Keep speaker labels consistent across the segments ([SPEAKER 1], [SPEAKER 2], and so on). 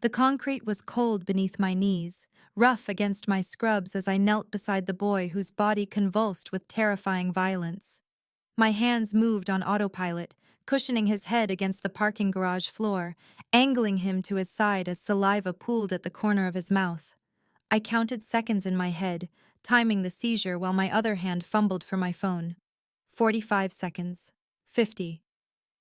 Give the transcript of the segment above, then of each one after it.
[SPEAKER 1] The concrete was cold beneath my knees, rough against my scrubs as I knelt beside the boy whose body convulsed with terrifying violence. My hands moved on autopilot, cushioning his head against the parking garage floor, angling him to his side as saliva pooled at the corner of his mouth. I counted seconds in my head, timing the seizure while my other hand fumbled for my phone. 45 seconds. 50.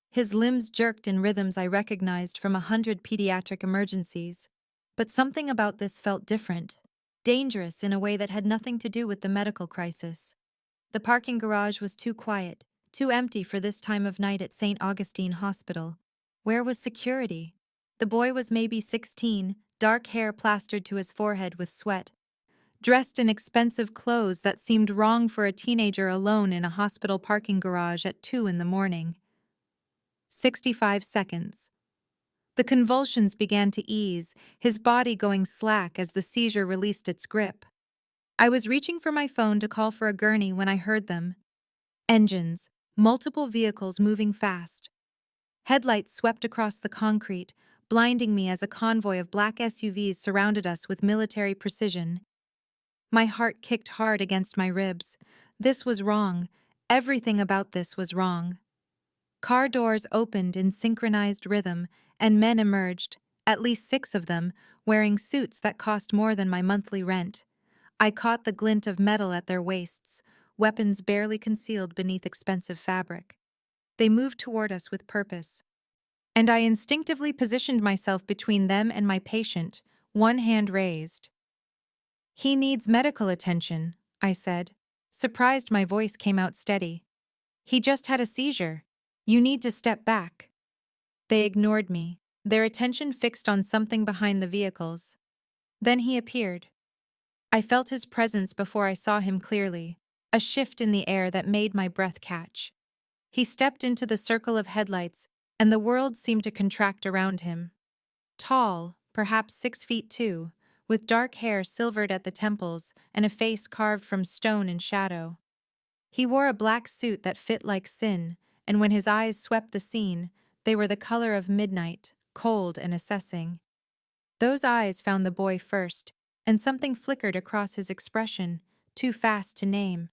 [SPEAKER 1] His limbs jerked in rhythms I recognized from 100 pediatric emergencies. But something about this felt different, dangerous in a way that had nothing to do with the medical crisis. The parking garage was too quiet, too empty for this time of night at St. Augustine Hospital. Where was security? The boy was maybe 16, dark hair plastered to his forehead with sweat, dressed in expensive clothes that seemed wrong for a teenager alone in a hospital parking garage at 2 in the morning. 65 seconds. The convulsions began to ease, his body going slack as the seizure released its grip. I was reaching for my phone to call for a gurney when I heard them. Engines, multiple vehicles moving fast. Headlights swept across the concrete, blinding me as a convoy of black SUVs surrounded us with military precision. My heart kicked hard against my ribs. This was wrong. Everything about this was wrong. Car doors opened in synchronized rhythm, and men emerged, at least 6 of them, wearing suits that cost more than my monthly rent. I caught the glint of metal at their waists, weapons barely concealed beneath expensive fabric. They moved toward us with purpose, and I instinctively positioned myself between them and my patient, one hand raised. "He needs medical attention," I said. Surprised my voice came out steady. "He just had a seizure. You need to step back." They ignored me, their attention fixed on something behind the vehicles. Then he appeared. I felt his presence before I saw him clearly, a shift in the air that made my breath catch. He stepped into the circle of headlights, and the world seemed to contract around him. Tall, perhaps 6'2", with dark hair silvered at the temples and a face carved from stone and shadow. He wore a black suit that fit like sin, and when his eyes swept the scene, they were the color of midnight, cold and assessing. Those eyes found the boy first, and something flickered across his expression, too fast to name.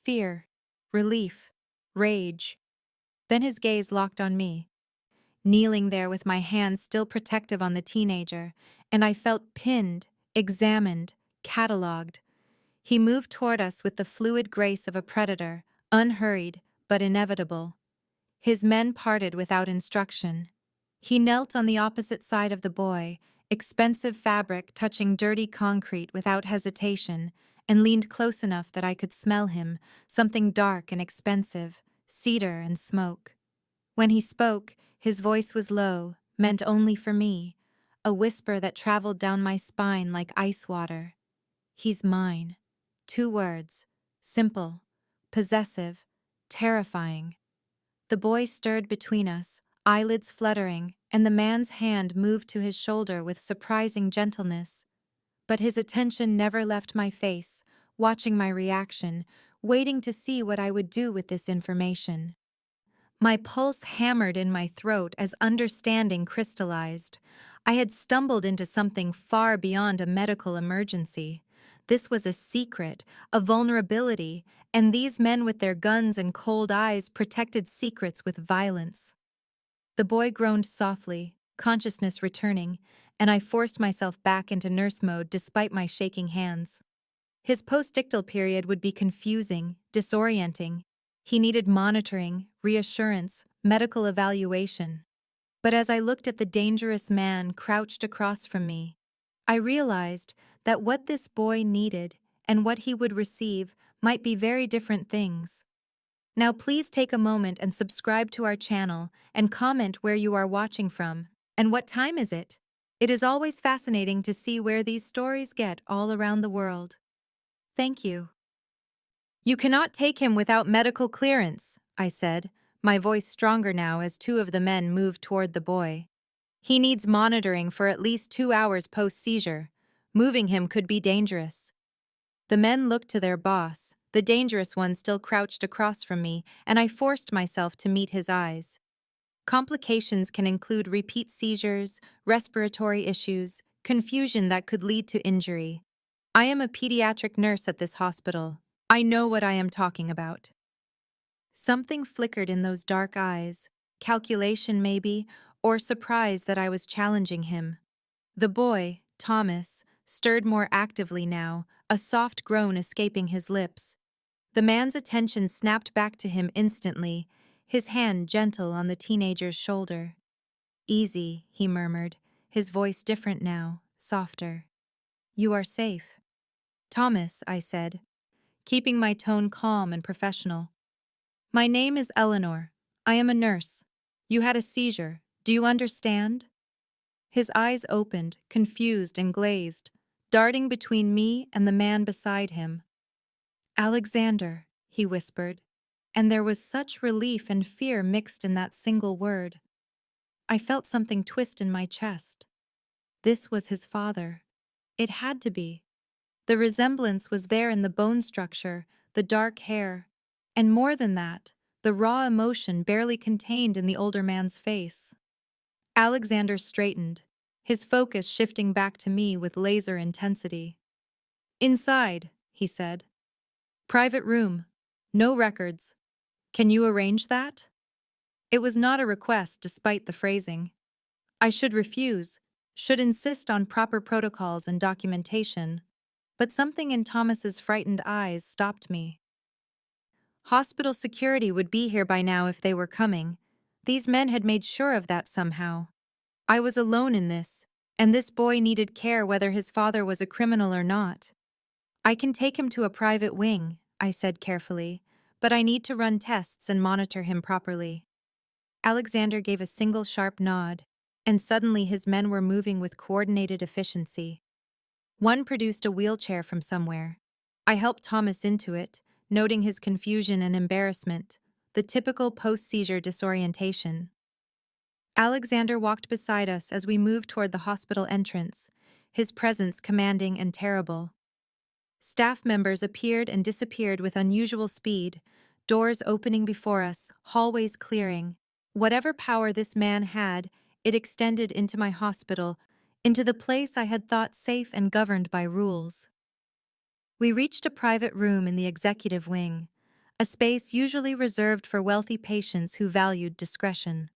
[SPEAKER 1] Fear, relief, rage. Then his gaze locked on me, kneeling there with my hands still protective on the teenager, and I felt pinned, examined, catalogued. He moved toward us with the fluid grace of a predator, unhurried but inevitable. His men parted without instruction. He knelt on the opposite side of the boy, expensive fabric touching dirty concrete without hesitation, and leaned close enough that I could smell him, something dark and expensive, cedar and smoke. When he spoke, his voice was low, meant only for me, a whisper that traveled down my spine like ice water. "He's mine." 2 words, simple, possessive, terrifying. The boy stirred between us, eyelids fluttering, and the man's hand moved to his shoulder with surprising gentleness. But his attention never left my face, watching my reaction, waiting to see what I would do with this information. My pulse hammered in my throat as understanding crystallized. I had stumbled into something far beyond a medical emergency. This was a secret, a vulnerability, and these men with their guns and cold eyes protected secrets with violence. The boy groaned softly, consciousness returning, and I forced myself back into nurse mode despite my shaking hands. His postictal period would be confusing, disorienting. He needed monitoring, reassurance, medical evaluation. But as I looked at the dangerous man crouched across from me, I realized that what this boy needed and what he would receive might be very different things. Now please take a moment and subscribe to our channel and comment where you are watching from and what time is it. It is always fascinating to see where these stories get all around the world. Thank you. "You cannot take him without medical clearance," I said, my voice stronger now as 2 of the men moved toward the boy. "He needs monitoring for at least 2 hours post-seizure. Moving him could be dangerous." The men looked to their boss, the dangerous one still crouched across from me, and I forced myself to meet his eyes. Complications can include repeat seizures, respiratory issues, confusion that could lead to injury. I am a pediatric nurse at this hospital. I know what I am talking about. Something flickered in those dark eyes, calculation maybe, or surprise that I was challenging him. The boy, Thomas, stirred more actively now, a soft groan escaping his lips. The man's attention snapped back to him instantly, his hand gentle on the teenager's shoulder. "Easy," he murmured, his voice different now, softer. "You are safe." "Thomas," I said, keeping my tone calm and professional. "My name is Eleanor. I am a nurse. You had a seizure. Do you understand?" His eyes opened, confused and glazed, darting between me and the man beside him. "Alexander," he whispered, and there was such relief and fear mixed in that single word. I felt something twist in my chest. This was his father. It had to be. The resemblance was there in the bone structure, the dark hair, and more than that, the raw emotion barely contained in the older man's face. Alexander straightened, his focus shifting back to me with laser intensity. "Inside," he said. "Private room. No records. Can you arrange that?" It was not a request despite the phrasing. I should refuse, should insist on proper protocols and documentation, but something in Thomas's frightened eyes stopped me. Hospital security would be here by now if they were coming. These men had made sure of that somehow. I was alone in this, and this boy needed care whether his father was a criminal or not. "I can take him to a private wing," I said carefully, "but I need to run tests and monitor him properly." Alexander gave a single sharp nod, and suddenly his men were moving with coordinated efficiency. One produced a wheelchair from somewhere. I helped Thomas into it, noting his confusion and embarrassment, the typical post-seizure disorientation. Alexander walked beside us as we moved toward the hospital entrance, his presence commanding and terrible. Staff members appeared and disappeared with unusual speed, doors opening before us, hallways clearing. Whatever power this man had, it extended into my hospital, into the place I had thought safe and governed by rules. We reached a private room in the executive wing, a space usually reserved for wealthy patients who valued discretion.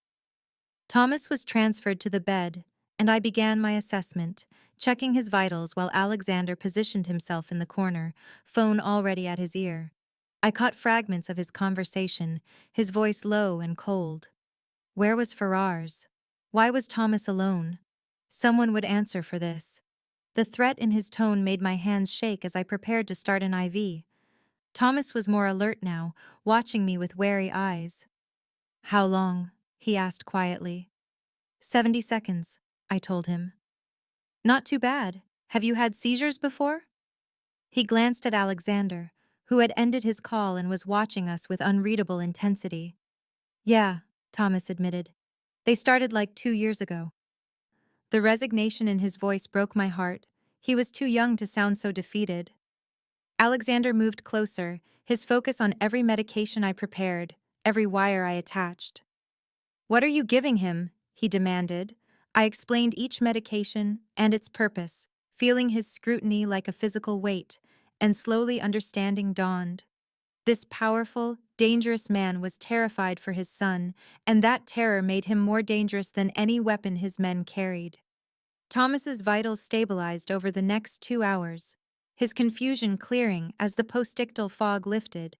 [SPEAKER 1] Thomas was transferred to the bed, and I began my assessment, checking his vitals while Alexander positioned himself in the corner, phone already at his ear. I caught fragments of his conversation, his voice low and cold. Where was Ferrars? Why was Thomas alone? Someone would answer for this. The threat in his tone made my hands shake as I prepared to start an IV. Thomas was more alert now, watching me with wary eyes. "How long?" he asked quietly. 70 seconds, I told him. "Not too bad. Have you had seizures before?" He glanced at Alexander, who had ended his call and was watching us with unreadable intensity. "Yeah," Thomas admitted. "They started like 2 years ago." The resignation in his voice broke my heart. He was too young to sound so defeated. Alexander moved closer, his focus on every medication I prepared, every wire I attached. "What are you giving him?" he demanded. I explained each medication and its purpose, feeling his scrutiny like a physical weight, and slowly understanding dawned. This powerful, dangerous man was terrified for his son, and that terror made him more dangerous than any weapon his men carried. Thomas's vitals stabilized over the next 2 hours, his confusion clearing as the postictal fog lifted,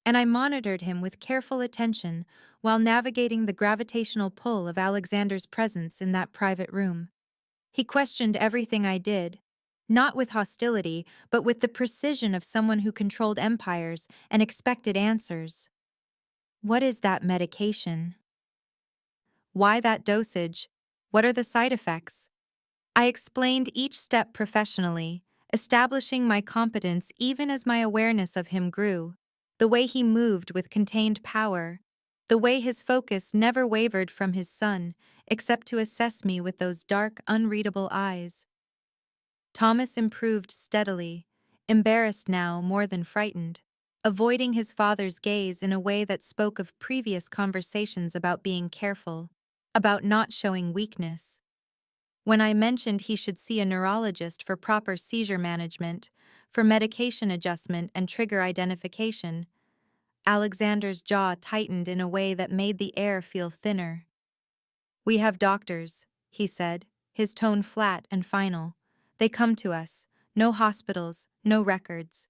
[SPEAKER 1] and I monitored him with careful attention while navigating the gravitational pull of Alexander's presence in that private room. He questioned everything I did, not with hostility, but with the precision of someone who controlled empires and expected answers. "What is that medication? Why that dosage? What are the side effects?" I explained each step professionally, establishing my competence even as my awareness of him grew. The way he moved with contained power, the way his focus never wavered from his son, except to assess me with those dark, unreadable eyes. Thomas improved steadily, embarrassed now more than frightened, avoiding his father's gaze in a way that spoke of previous conversations about being careful. about not showing weakness. When I mentioned he should see a neurologist for proper seizure management, for medication adjustment and trigger identification, Alexander's jaw tightened in a way that made the air feel thinner. "We have doctors," he said, his tone flat and final. "They come to us. No hospitals, no records."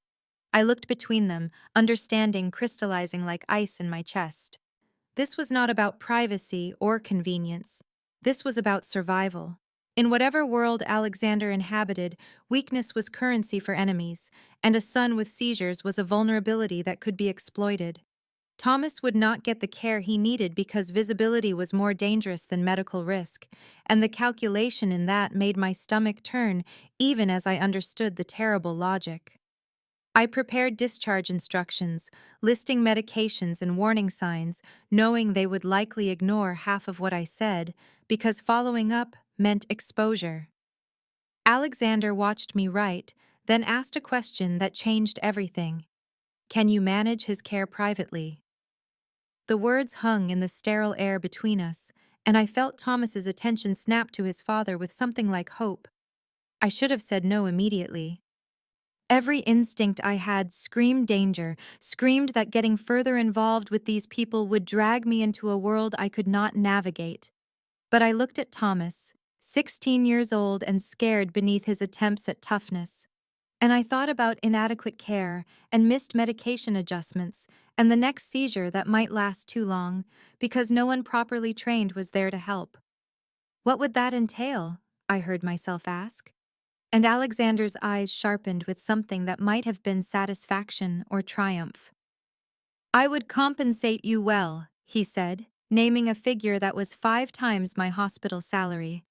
[SPEAKER 1] I looked between them, understanding crystallizing like ice in my chest. This was not about privacy or convenience. This was about survival. In whatever world Alexander inhabited, weakness was currency for enemies, and a son with seizures was a vulnerability that could be exploited. Thomas would not get the care he needed because visibility was more dangerous than medical risk, and the calculation in that made my stomach turn even as I understood the terrible logic. I prepared discharge instructions, listing medications and warning signs, knowing they would likely ignore half of what I said, because following up meant exposure. Alexander watched me write, then asked a question that changed everything. "Can you manage his care privately?" The words hung in the sterile air between us, and I felt Thomas's attention snap to his father with something like hope. I should have said no immediately. Every instinct I had screamed danger, screamed that getting further involved with these people would drag me into a world I could not navigate. But I looked at Thomas, 16 years old and scared beneath his attempts at toughness. And I thought about inadequate care and missed medication adjustments and the next seizure that might last too long because no one properly trained was there to help. What would that entail? I heard myself ask. And Alexander's eyes sharpened with something that might have been satisfaction or triumph. "I would compensate you well," he said, naming a figure that was 5 times my hospital salary.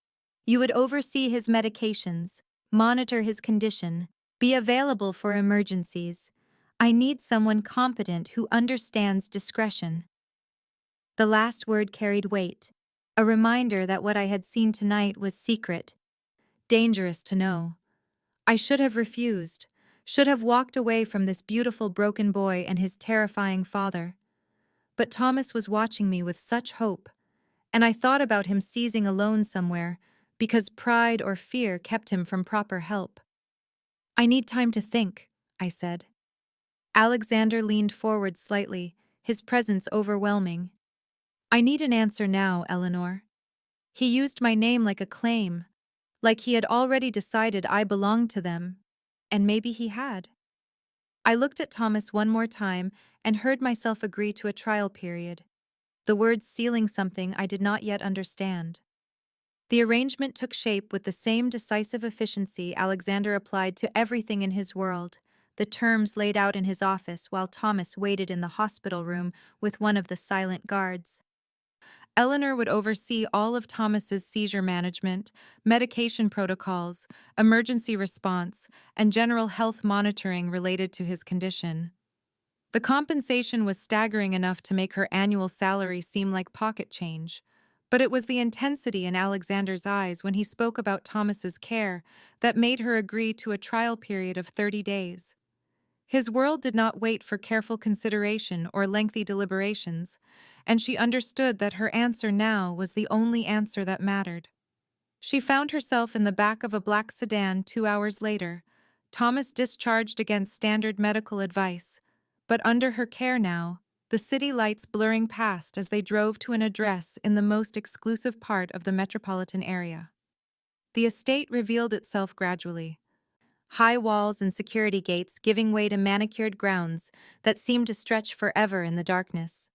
[SPEAKER 1] "You would oversee his medications, monitor his condition, be available for emergencies. I need someone competent who understands discretion." The last word carried weight, a reminder that what I had seen tonight was secret, dangerous to know. I should have refused, should have walked away from this beautiful broken boy and his terrifying father. But Thomas was watching me with such hope, and I thought about him seizing alone somewhere because pride or fear kept him from proper help. "I need time to think," I said. Alexander leaned forward slightly, his presence overwhelming. "I need an answer now, Eleanor." He used my name like a claim, like he had already decided I belonged to them, and maybe he had. I looked at Thomas one more time and heard myself agree to a trial period, the words sealing something I did not yet understand. The arrangement took shape with the same decisive efficiency Alexander applied to everything in his world, the terms laid out in his office while Thomas waited in the hospital room with one of the silent guards. Eleanor would oversee all of Thomas's seizure management, medication protocols, emergency response, and general health monitoring related to his condition. The compensation was staggering enough to make her annual salary seem like pocket change, but it was the intensity in Alexander's eyes when he spoke about Thomas's care that made her agree to a trial period of 30 days. His world did not wait for careful consideration or lengthy deliberations, and she understood that her answer now was the only answer that mattered. She found herself in the back of a black sedan 2 hours later, Thomas discharged against standard medical advice, but under her care now, the city lights blurring past as they drove to an address in the most exclusive part of the metropolitan area. The estate revealed itself gradually, high walls and security gates giving way to manicured grounds that seemed to stretch forever in the darkness.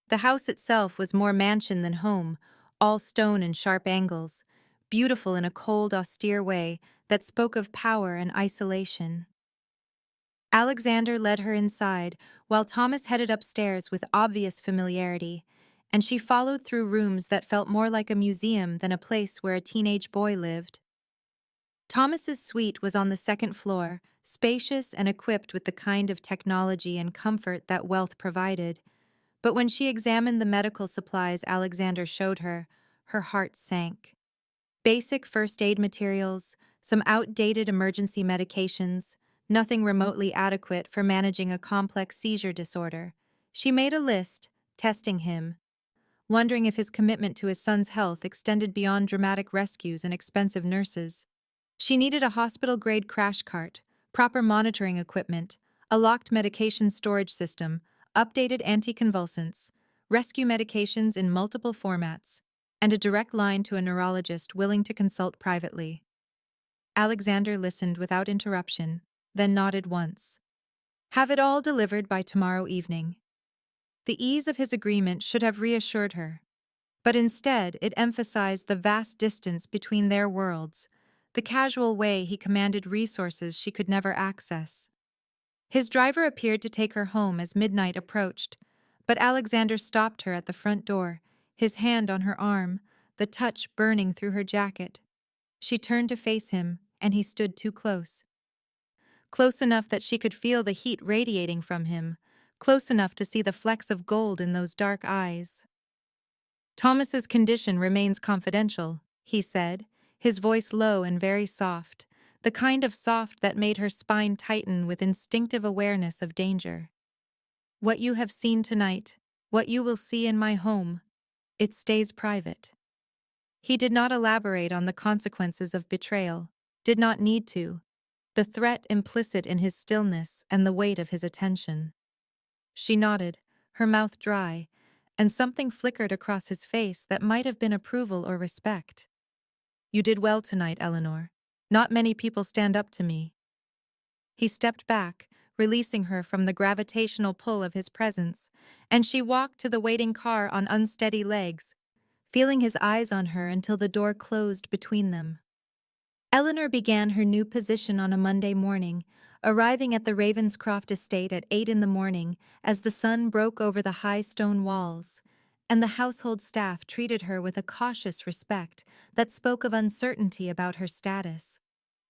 [SPEAKER 1] The house itself was more mansion than home, all stone and sharp angles, beautiful in a cold, austere way that spoke of power and isolation. Alexander led her inside, while Thomas headed upstairs with obvious familiarity, and she followed through rooms that felt more like a museum than a place where a teenage boy lived. Thomas's suite was on the second floor, spacious and equipped with the kind of technology and comfort that wealth provided. But when she examined the medical supplies Alexander showed her, her heart sank. Basic first aid materials, some outdated emergency medications, nothing remotely adequate for managing a complex seizure disorder. She made a list, testing him. wondering if his commitment to his son's health extended beyond dramatic rescues and expensive nurses. She needed a hospital-grade crash cart, proper monitoring equipment, a locked medication storage system, updated anticonvulsants, rescue medications in multiple formats, and a direct line to a neurologist willing to consult privately. Alexander listened without interruption, then nodded once. Have it all delivered by tomorrow evening. The ease of his agreement should have reassured her, but instead it emphasized the vast distance between their worlds, the casual way he commanded resources she could never access. His driver appeared to take her home as midnight approached, but Alexander stopped her at the front door, his hand on her arm, the touch burning through her jacket. She turned to face him, and he stood too close. Close enough that she could feel the heat radiating from him, close enough to see the flecks of gold in those dark eyes. Thomas's condition remains confidential, he said, his voice low and very soft, the kind of soft that made her spine tighten with instinctive awareness of danger. What you have seen tonight, what you will see in my home, it stays private. He did not elaborate on the consequences of betrayal, did not need to, the threat implicit in his stillness and the weight of his attention. She nodded, her mouth dry, and something flickered across his face that might have been approval or respect. You did well tonight, Eleanor. Not many people stand up to me. He stepped back, releasing her from the gravitational pull of his presence, and she walked to the waiting car on unsteady legs, feeling his eyes on her until the door closed between them. Eleanor began her new position on a Monday morning, arriving at the Ravenscroft estate at 8 in the morning as the sun broke over the high stone walls, and the household staff treated her with a cautious respect that spoke of uncertainty about her status,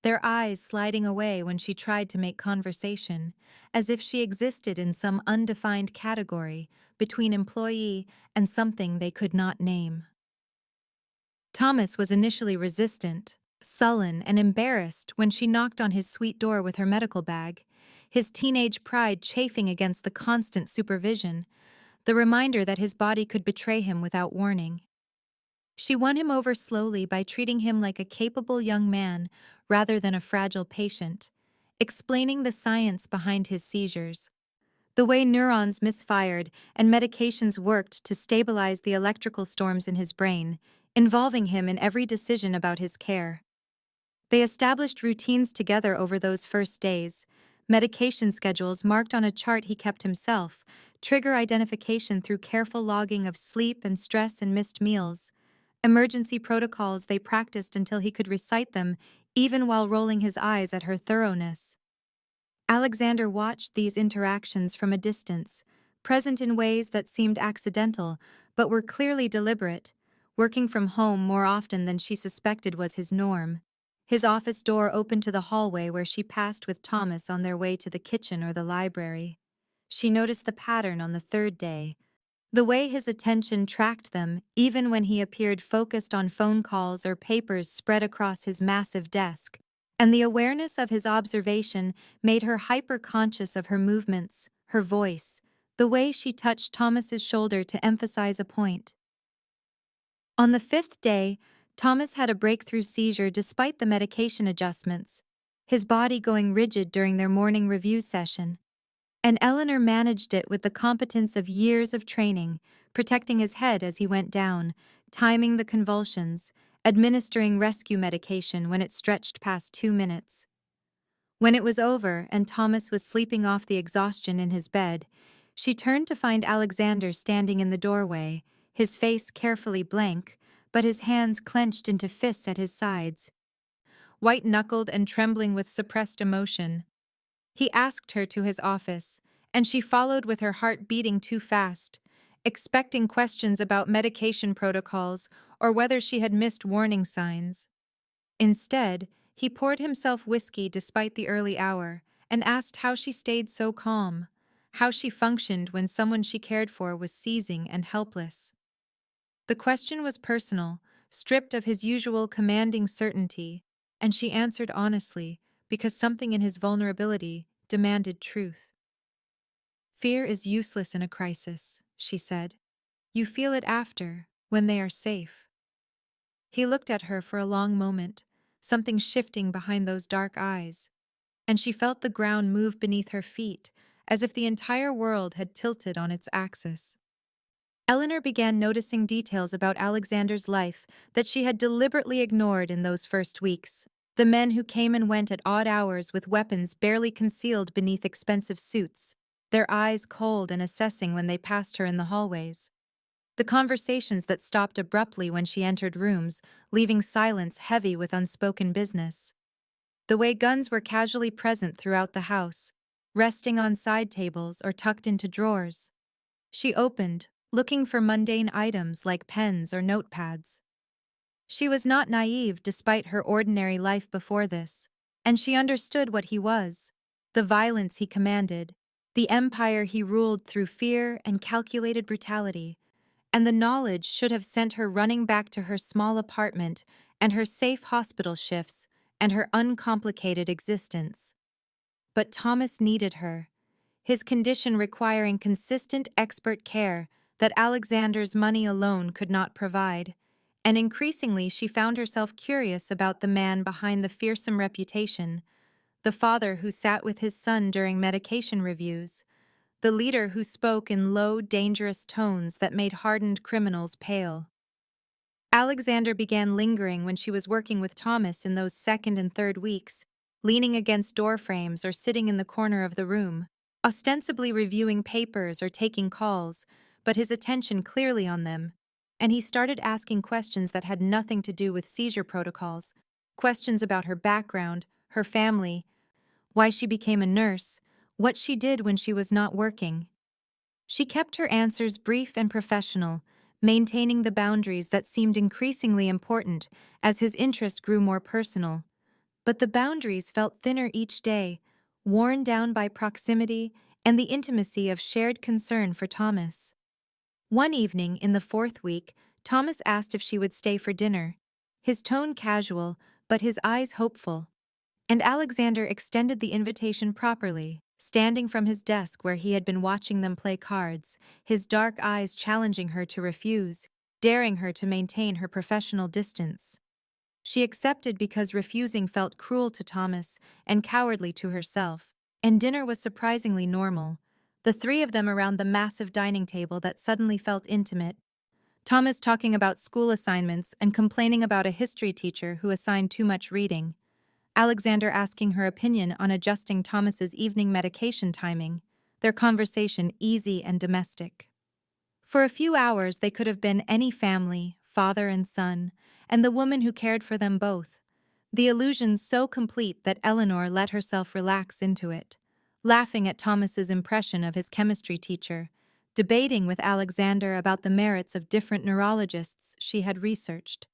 [SPEAKER 1] their eyes sliding away when she tried to make conversation, as if she existed in some undefined category between employee and something they could not name. Thomas was initially resistant, sullen and embarrassed when she knocked on his suite door with her medical bag, his teenage pride chafing against the constant supervision, the reminder that his body could betray him without warning. She won him over slowly by treating him like a capable young man rather than a fragile patient, explaining the science behind his seizures, the way neurons misfired and medications worked to stabilize the electrical storms in his brain, involving him in every decision about his care. They established routines together over those first days, medication schedules marked on a chart he kept himself, trigger identification through careful logging of sleep and stress and missed meals, emergency protocols they practiced until he could recite them even while rolling his eyes at her thoroughness. Alexander watched these interactions from a distance, present in ways that seemed accidental but were clearly deliberate, working from home more often than she suspected was his norm. His office door opened to the hallway where she passed with Thomas on their way to the kitchen or the library. She noticed the pattern on the third day, the way his attention tracked them even when he appeared focused on phone calls or papers spread across his massive desk, and the awareness of his observation made her hyper-conscious of her movements, her voice, the way she touched Thomas's shoulder to emphasize a point. On the fifth day, Thomas had a breakthrough seizure despite the medication adjustments, his body going rigid during their morning review session. And Eleanor managed it with the competence of years of training, protecting his head as he went down, timing the convulsions, administering rescue medication when it stretched past 2 minutes. When it was over and Thomas was sleeping off the exhaustion in his bed, she turned to find Alexander standing in the doorway, his face carefully blank, but his hands clenched into fists at his sides. White-knuckled and trembling with suppressed emotion, he asked her to his office, and she followed with her heart beating too fast, expecting questions about medication protocols or whether she had missed warning signs. Instead, he poured himself whiskey despite the early hour and asked how she stayed so calm, how she functioned when someone she cared for was seizing and helpless. The question was personal, stripped of his usual commanding certainty, and she answered honestly because something in his vulnerability demanded truth. Fear is useless in a crisis, she said. You feel it after, when they are safe. He looked at her for a long moment, something shifting behind those dark eyes, and she felt the ground move beneath her feet, as if the entire world had tilted on its axis. Eleanor began noticing details about Alexander's life that she had deliberately ignored in those first weeks. The men who came and went at odd hours with weapons barely concealed beneath expensive suits, their eyes cold and assessing when they passed her in the hallways. The conversations that stopped abruptly when she entered rooms, leaving silence heavy with unspoken business. The way guns were casually present throughout the house, resting on side tables or tucked into drawers. She opened, looking for mundane items like pens or notepads. She was not naive despite her ordinary life before this, and she understood what he was, the violence he commanded, the empire he ruled through fear and calculated brutality, and the knowledge should have sent her running back to her small apartment and her safe hospital shifts and her uncomplicated existence. But Thomas needed her, his condition requiring consistent expert care that Alexander's money alone could not provide, and increasingly she found herself curious about the man behind the fearsome reputation, the father who sat with his son during medication reviews, the leader who spoke in low, dangerous tones that made hardened criminals pale. Alexander began lingering when she was working with Thomas in those second and third weeks, leaning against door frames or sitting in the corner of the room, ostensibly reviewing papers or taking calls, but his attention clearly on them, and he started asking questions that had nothing to do with seizure protocols, questions about her background, her family, why she became a nurse, what she did when she was not working. She kept her answers brief and professional, maintaining the boundaries that seemed increasingly important as his interest grew more personal. But the boundaries felt thinner each day, worn down by proximity and the intimacy of shared concern for Thomas. One evening in the fourth week, Thomas asked if she would stay for dinner, his tone casual, but his eyes hopeful. And Alexander extended the invitation properly, standing from his desk where he had been watching them play cards, his dark eyes challenging her to refuse, daring her to maintain her professional distance. She accepted because refusing felt cruel to Thomas and cowardly to herself, and dinner was surprisingly normal, the three of them around the massive dining table that suddenly felt intimate, Thomas talking about school assignments and complaining about a history teacher who assigned too much reading, Alexander asking her opinion on adjusting Thomas's evening medication timing, their conversation easy and domestic. For a few hours they could have been any family, father and son, and the woman who cared for them both, the illusion so complete that Eleanor let herself relax into it, laughing at Thomas's impression of his chemistry teacher, debating with Alexander about the merits of different neurologists she had researched.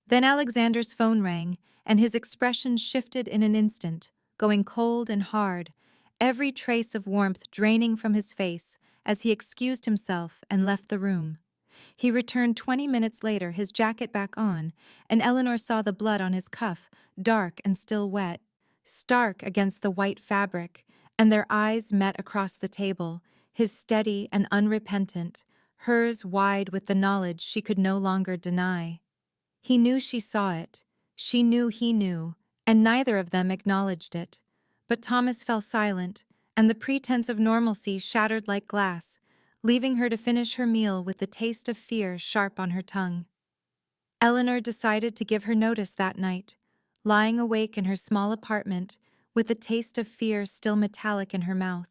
[SPEAKER 1] Then Alexander's phone rang, and his expression shifted in an instant, going cold and hard, every trace of warmth draining from his face as he excused himself and left the room. He returned 20 minutes later, his jacket back on, and Eleanor saw the blood on his cuff, dark and still wet, stark against the white fabric, and their eyes met across the table, his steady and unrepentant, hers wide with the knowledge she could no longer deny. He knew she saw it, she knew he knew, and neither of them acknowledged it. But Thomas fell silent, and the pretense of normalcy shattered like glass, leaving her to finish her meal with the taste of fear sharp on her tongue. Eleanor decided to give her notice that night, lying awake in her small apartment, with the taste of fear still metallic in her mouth.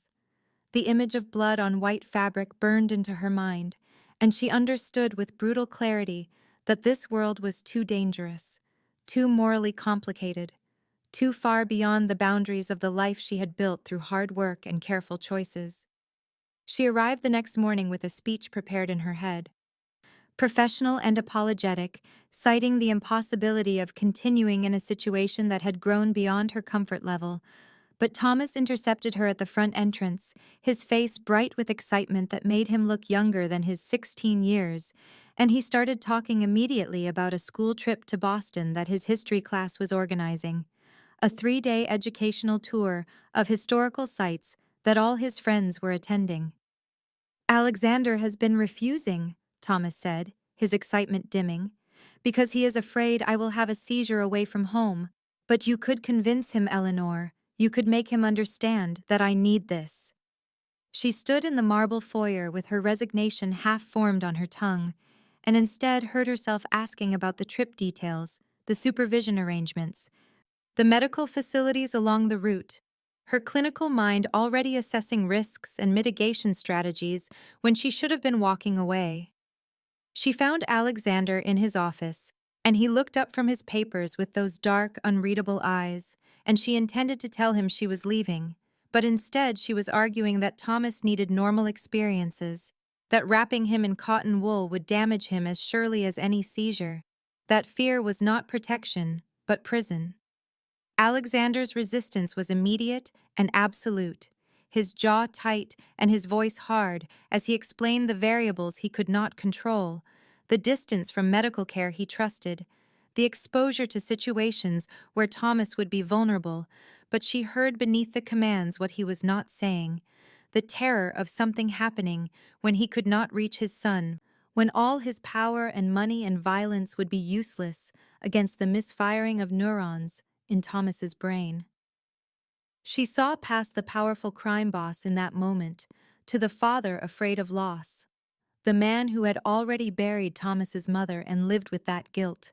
[SPEAKER 1] The image of blood on white fabric burned into her mind, and she understood with brutal clarity that this world was too dangerous, too morally complicated, too far beyond the boundaries of the life she had built through hard work and careful choices. She arrived the next morning with a speech prepared in her head, professional and apologetic, citing the impossibility of continuing in a situation that had grown beyond her comfort level. But Thomas intercepted her at the front entrance, his face bright with excitement that made him look younger than his 16 years, and he started talking immediately about a school trip to Boston that his history class was organizing, a 3-day educational tour of historical sites that all his friends were attending. "Alexander has been refusing," Thomas said, his excitement dimming. Because he is afraid I will have a seizure away from home. But you could convince him, Eleanor. You could make him understand that I need this. She stood in the marble foyer with her resignation half formed on her tongue, and instead heard herself asking about the trip details, the supervision arrangements, the medical facilities along the route, her clinical mind already assessing risks and mitigation strategies when she should have been walking away. She found Alexander in his office, and he looked up from his papers with those dark, unreadable eyes, and she intended to tell him she was leaving, but instead she was arguing that Thomas needed normal experiences, that wrapping him in cotton wool would damage him as surely as any seizure, that fear was not protection, but prison. Alexander's resistance was immediate and absolute, his jaw tight and his voice hard as he explained the variables he could not control, the distance from medical care he trusted, the exposure to situations where Thomas would be vulnerable, but she heard beneath the commands what he was not saying, the terror of something happening when he could not reach his son, when all his power and money and violence would be useless against the misfiring of neurons in Thomas's brain. She saw past the powerful crime boss in that moment, to the father afraid of loss, the man who had already buried Thomas's mother and lived with that guilt,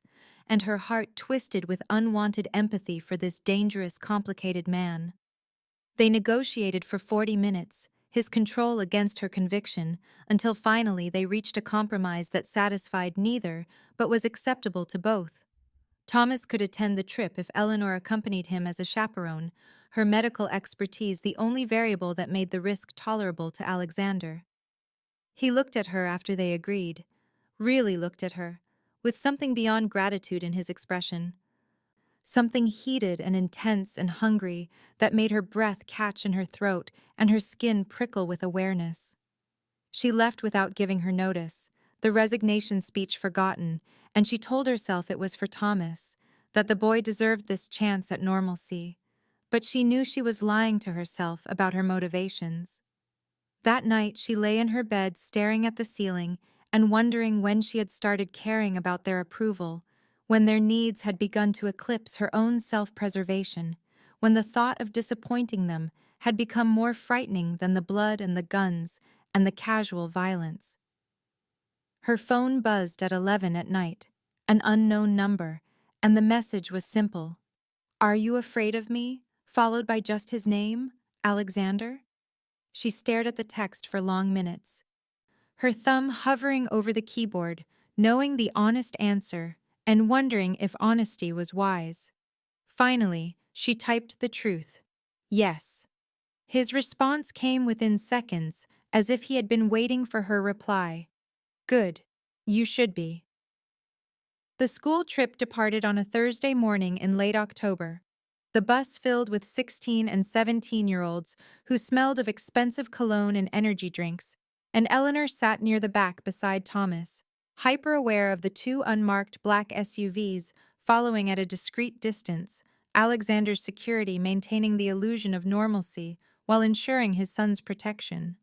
[SPEAKER 1] and her heart twisted with unwanted empathy for this dangerous, complicated man. They negotiated for 40 minutes, his control against her conviction, until finally they reached a compromise that satisfied neither, but was acceptable to both. Thomas could attend the trip if Eleanor accompanied him as a chaperone, her medical expertise the only variable that made the risk tolerable to Alexander. He looked at her after they agreed, really looked at her, with something beyond gratitude in his expression. Something heated and intense and hungry that made her breath catch in her throat and her skin prickle with awareness. She left without giving her notice, the resignation speech forgotten, and she told herself it was for Thomas, that the boy deserved this chance at normalcy. But she knew she was lying to herself about her motivations. That night she lay in her bed staring at the ceiling and wondering when she had started caring about their approval, when their needs had begun to eclipse her own self-preservation, when the thought of disappointing them had become more frightening than the blood and the guns and the casual violence. Her phone buzzed at 11 at night, an unknown number, and the message was simple. "Are you afraid of me?" followed by just his name, Alexander. She stared at the text for long minutes, her thumb hovering over the keyboard, knowing the honest answer and wondering if honesty was wise. Finally, she typed the truth. Yes. His response came within seconds, as if he had been waiting for her reply. Good. You should be. The school trip departed on a Thursday morning in late October. The bus filled with 16 and 17-year-olds who smelled of expensive cologne and energy drinks, and Eleanor sat near the back beside Thomas, hyper-aware of the two unmarked black SUVs following at a discreet distance, Alexander's security maintaining the illusion of normalcy while ensuring his son's protection.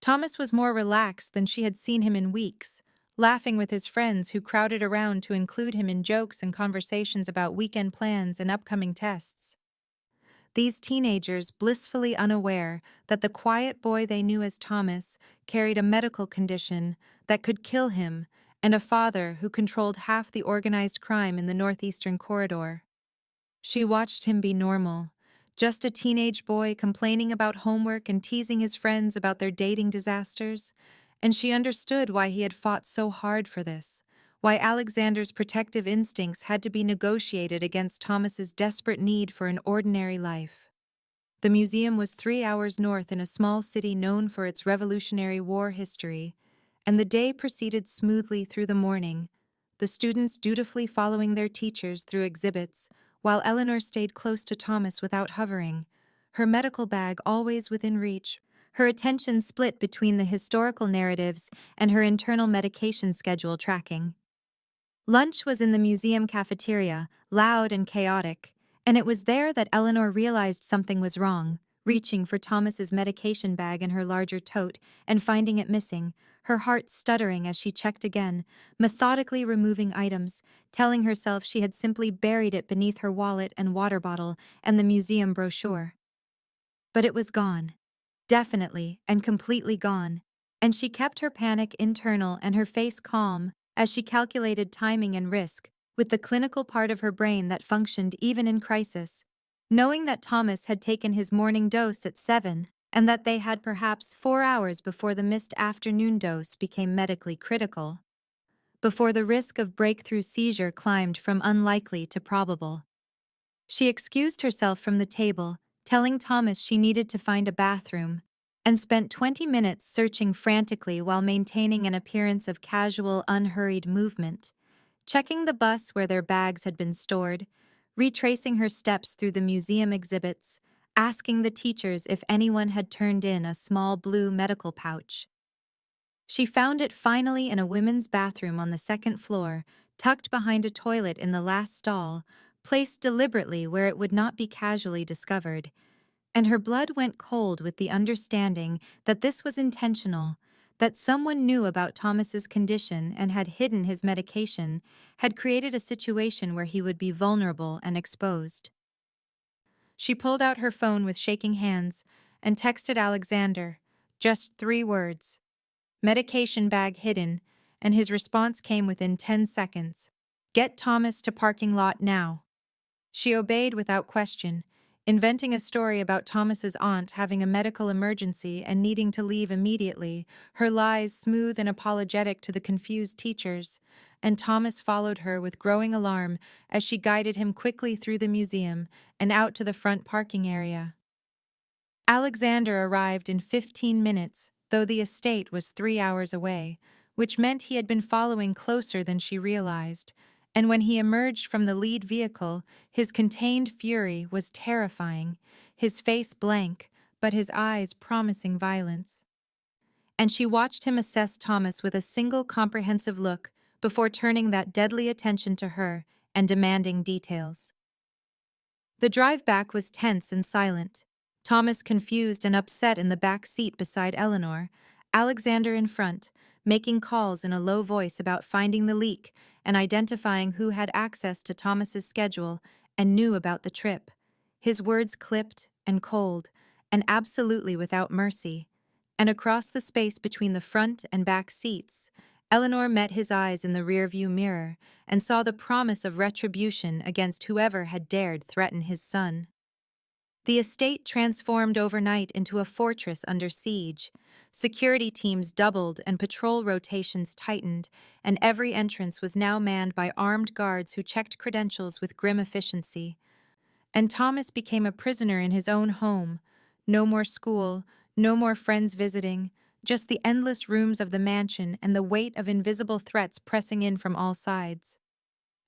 [SPEAKER 1] Thomas was more relaxed than she had seen him in weeks, laughing with his friends who crowded around to include him in jokes and conversations about weekend plans and upcoming tests. These teenagers, blissfully unaware that the quiet boy they knew as Thomas carried a medical condition that could kill him and a father who controlled half the organized crime in the northeastern corridor. She watched him be normal, just a teenage boy complaining about homework and teasing his friends about their dating disasters, and she understood why he had fought so hard for this, why Alexander's protective instincts had to be negotiated against Thomas's desperate need for an ordinary life. The museum was 3 hours north in a small city known for its Revolutionary War history, and the day proceeded smoothly through the morning, the students dutifully following their teachers through exhibits, while Eleanor stayed close to Thomas without hovering, her medical bag always within reach, her attention split between the historical narratives and her internal medication schedule tracking. Lunch was in the museum cafeteria, loud and chaotic, and it was there that Eleanor realized something was wrong, reaching for Thomas's medication bag in her larger tote and finding it missing, her heart stuttering as she checked again, methodically removing items, telling herself she had simply buried it beneath her wallet and water bottle and the museum brochure. But it was gone. Definitely and completely gone. And she kept her panic internal and her face calm as she calculated timing and risk, with the clinical part of her brain that functioned even in crisis. Knowing that Thomas had taken his morning dose at 7, and that they had perhaps 4 hours before the missed afternoon dose became medically critical, before the risk of breakthrough seizure climbed from unlikely to probable. She excused herself from the table, telling Thomas she needed to find a bathroom, and spent 20 minutes searching frantically while maintaining an appearance of casual, unhurried movement, checking the bus where their bags had been stored, retracing her steps through the museum exhibits, asking the teachers if anyone had turned in a small blue medical pouch. She found it finally in a women's bathroom on the second floor, tucked behind a toilet in the last stall, placed deliberately where it would not be casually discovered, and her blood went cold with the understanding that this was intentional, that someone knew about Thomas's condition and had hidden his medication, had created a situation where he would be vulnerable and exposed. She pulled out her phone with shaking hands and texted Alexander, just 3 words. Medication bag hidden, and his response came within 10 seconds. Get Thomas to parking lot now. She obeyed without question, inventing a story about Thomas's aunt having a medical emergency and needing to leave immediately, her lies smooth and apologetic to the confused teachers, and Thomas followed her with growing alarm as she guided him quickly through the museum and out to the front parking area. Alexander arrived in 15 minutes, though the estate was 3 hours away, which meant he had been following closer than she realized, and when he emerged from the lead vehicle, his contained fury was terrifying, his face blank, but his eyes promising violence. And she watched him assess Thomas with a single comprehensive look before turning that deadly attention to her and demanding details. The drive back was tense and silent. Thomas confused and upset in the back seat beside Eleanor, Alexander in front, making calls in a low voice about finding the leak and identifying who had access to Thomas's schedule and knew about the trip. His words clipped and cold, and absolutely without mercy. And across the space between the front and back seats, Eleanor met his eyes in the rearview mirror and saw the promise of retribution against whoever had dared threaten his son. The estate transformed overnight into a fortress under siege. Security teams doubled and patrol rotations tightened, and every entrance was now manned by armed guards who checked credentials with grim efficiency. And Thomas became a prisoner in his own home. No more school, no more friends visiting, just the endless rooms of the mansion and the weight of invisible threats pressing in from all sides.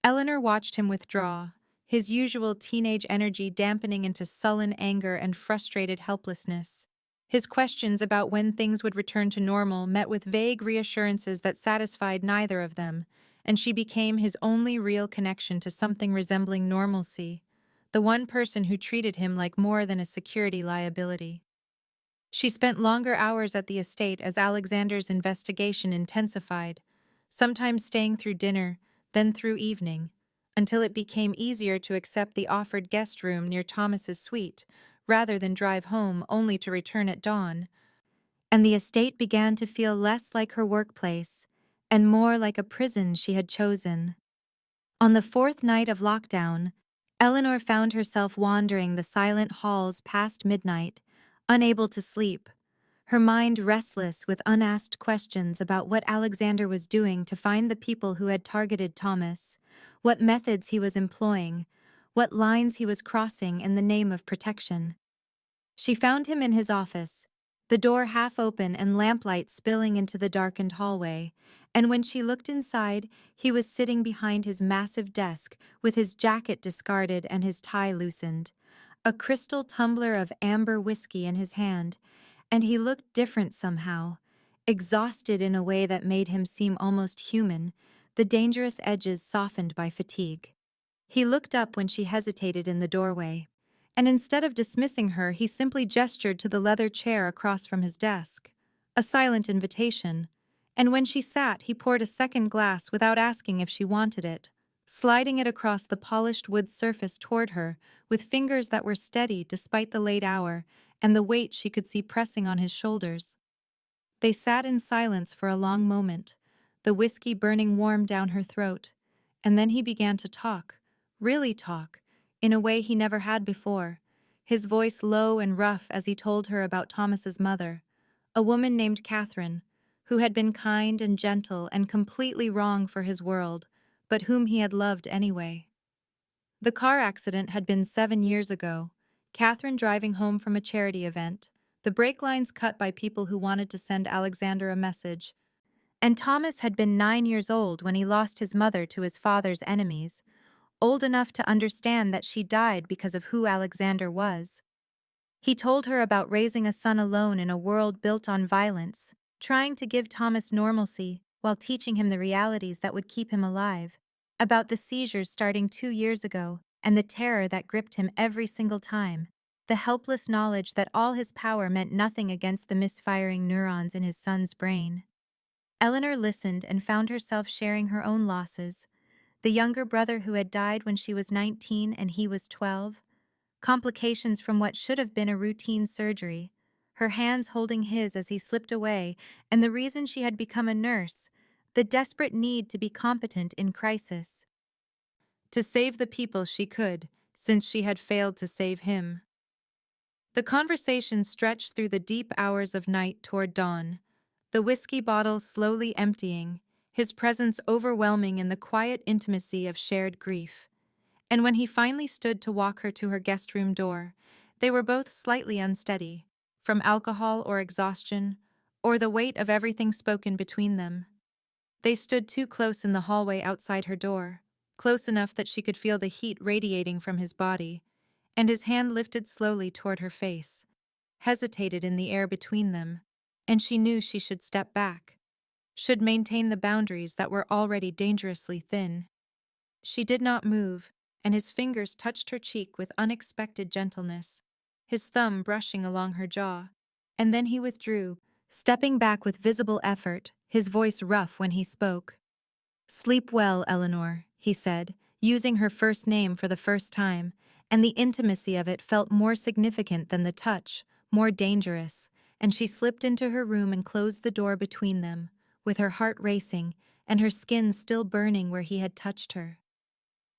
[SPEAKER 1] Eleanor watched him withdraw, his usual teenage energy dampening into sullen anger and frustrated helplessness. His questions about when things would return to normal met with vague reassurances that satisfied neither of them, and she became his only real connection to something resembling normalcy, the one person who treated him like more than a security liability. She spent longer hours at the estate as Alexander's investigation intensified, sometimes staying through dinner, then through evening, until it became easier to accept the offered guest room near Thomas's suite, rather than drive home only to return at dawn. And the estate began to feel less like her workplace, and more like a prison she had chosen. On the 4th night of lockdown, Eleanor found herself wandering the silent halls past midnight, unable to sleep, her mind restless with unasked questions about what Alexander was doing to find the people who had targeted Thomas, what methods he was employing, what lines he was crossing in the name of protection. She found him in his office, the door half open and lamplight spilling into the darkened hallway, and when she looked inside, he was sitting behind his massive desk with his jacket discarded and his tie loosened, a crystal tumbler of amber whiskey in his hand, and he looked different somehow, exhausted in a way that made him seem almost human, the dangerous edges softened by fatigue. He looked up when she hesitated in the doorway, and instead of dismissing her, he simply gestured to the leather chair across from his desk. A silent invitation. And when she sat, he poured a second glass without asking if she wanted it, sliding it across the polished wood surface toward her, with fingers that were steady despite the late hour and the weight she could see pressing on his shoulders. They sat in silence for a long moment, the whiskey burning warm down her throat, and then he began to talk, really talk, in a way he never had before, his voice low and rough as he told her about Thomas's mother, a woman named Catherine, who had been kind and gentle and completely wrong for his world, but whom he had loved anyway. The car accident had been 7 years ago, Catherine driving home from a charity event, the brake lines cut by people who wanted to send Alexander a message, and Thomas had been 9 years old when he lost his mother to his father's enemies, old enough to understand that she died because of who Alexander was. He told her about raising a son alone in a world built on violence, trying to give Thomas normalcy while teaching him the realities that would keep him alive, about the seizures starting 2 years ago and the terror that gripped him every single time, the helpless knowledge that all his power meant nothing against the misfiring neurons in his son's brain. Eleanor listened and found herself sharing her own losses, the younger brother who had died when she was 19 and he was 12, complications from what should have been a routine surgery, her hands holding his as he slipped away, and the reason she had become a nurse, the desperate need to be competent in crisis. To save the people she could, since she had failed to save him. The conversation stretched through the deep hours of night toward dawn, the whiskey bottle slowly emptying, his presence overwhelming in the quiet intimacy of shared grief. And when he finally stood to walk her to her guest room door, they were both slightly unsteady, from alcohol or exhaustion, or the weight of everything spoken between them. They stood too close in the hallway outside her door, close enough that she could feel the heat radiating from his body, and his hand lifted slowly toward her face, hesitated in the air between them, and she knew she should step back, should maintain the boundaries that were already dangerously thin. She did not move, and his fingers touched her cheek with unexpected gentleness, his thumb brushing along her jaw, and then he withdrew, stepping back with visible effort, his voice rough when he spoke. "Sleep well, Eleanor," he said, using her first name for the first time, and the intimacy of it felt more significant than the touch, more dangerous, and she slipped into her room and closed the door between them, with her heart racing and her skin still burning where he had touched her.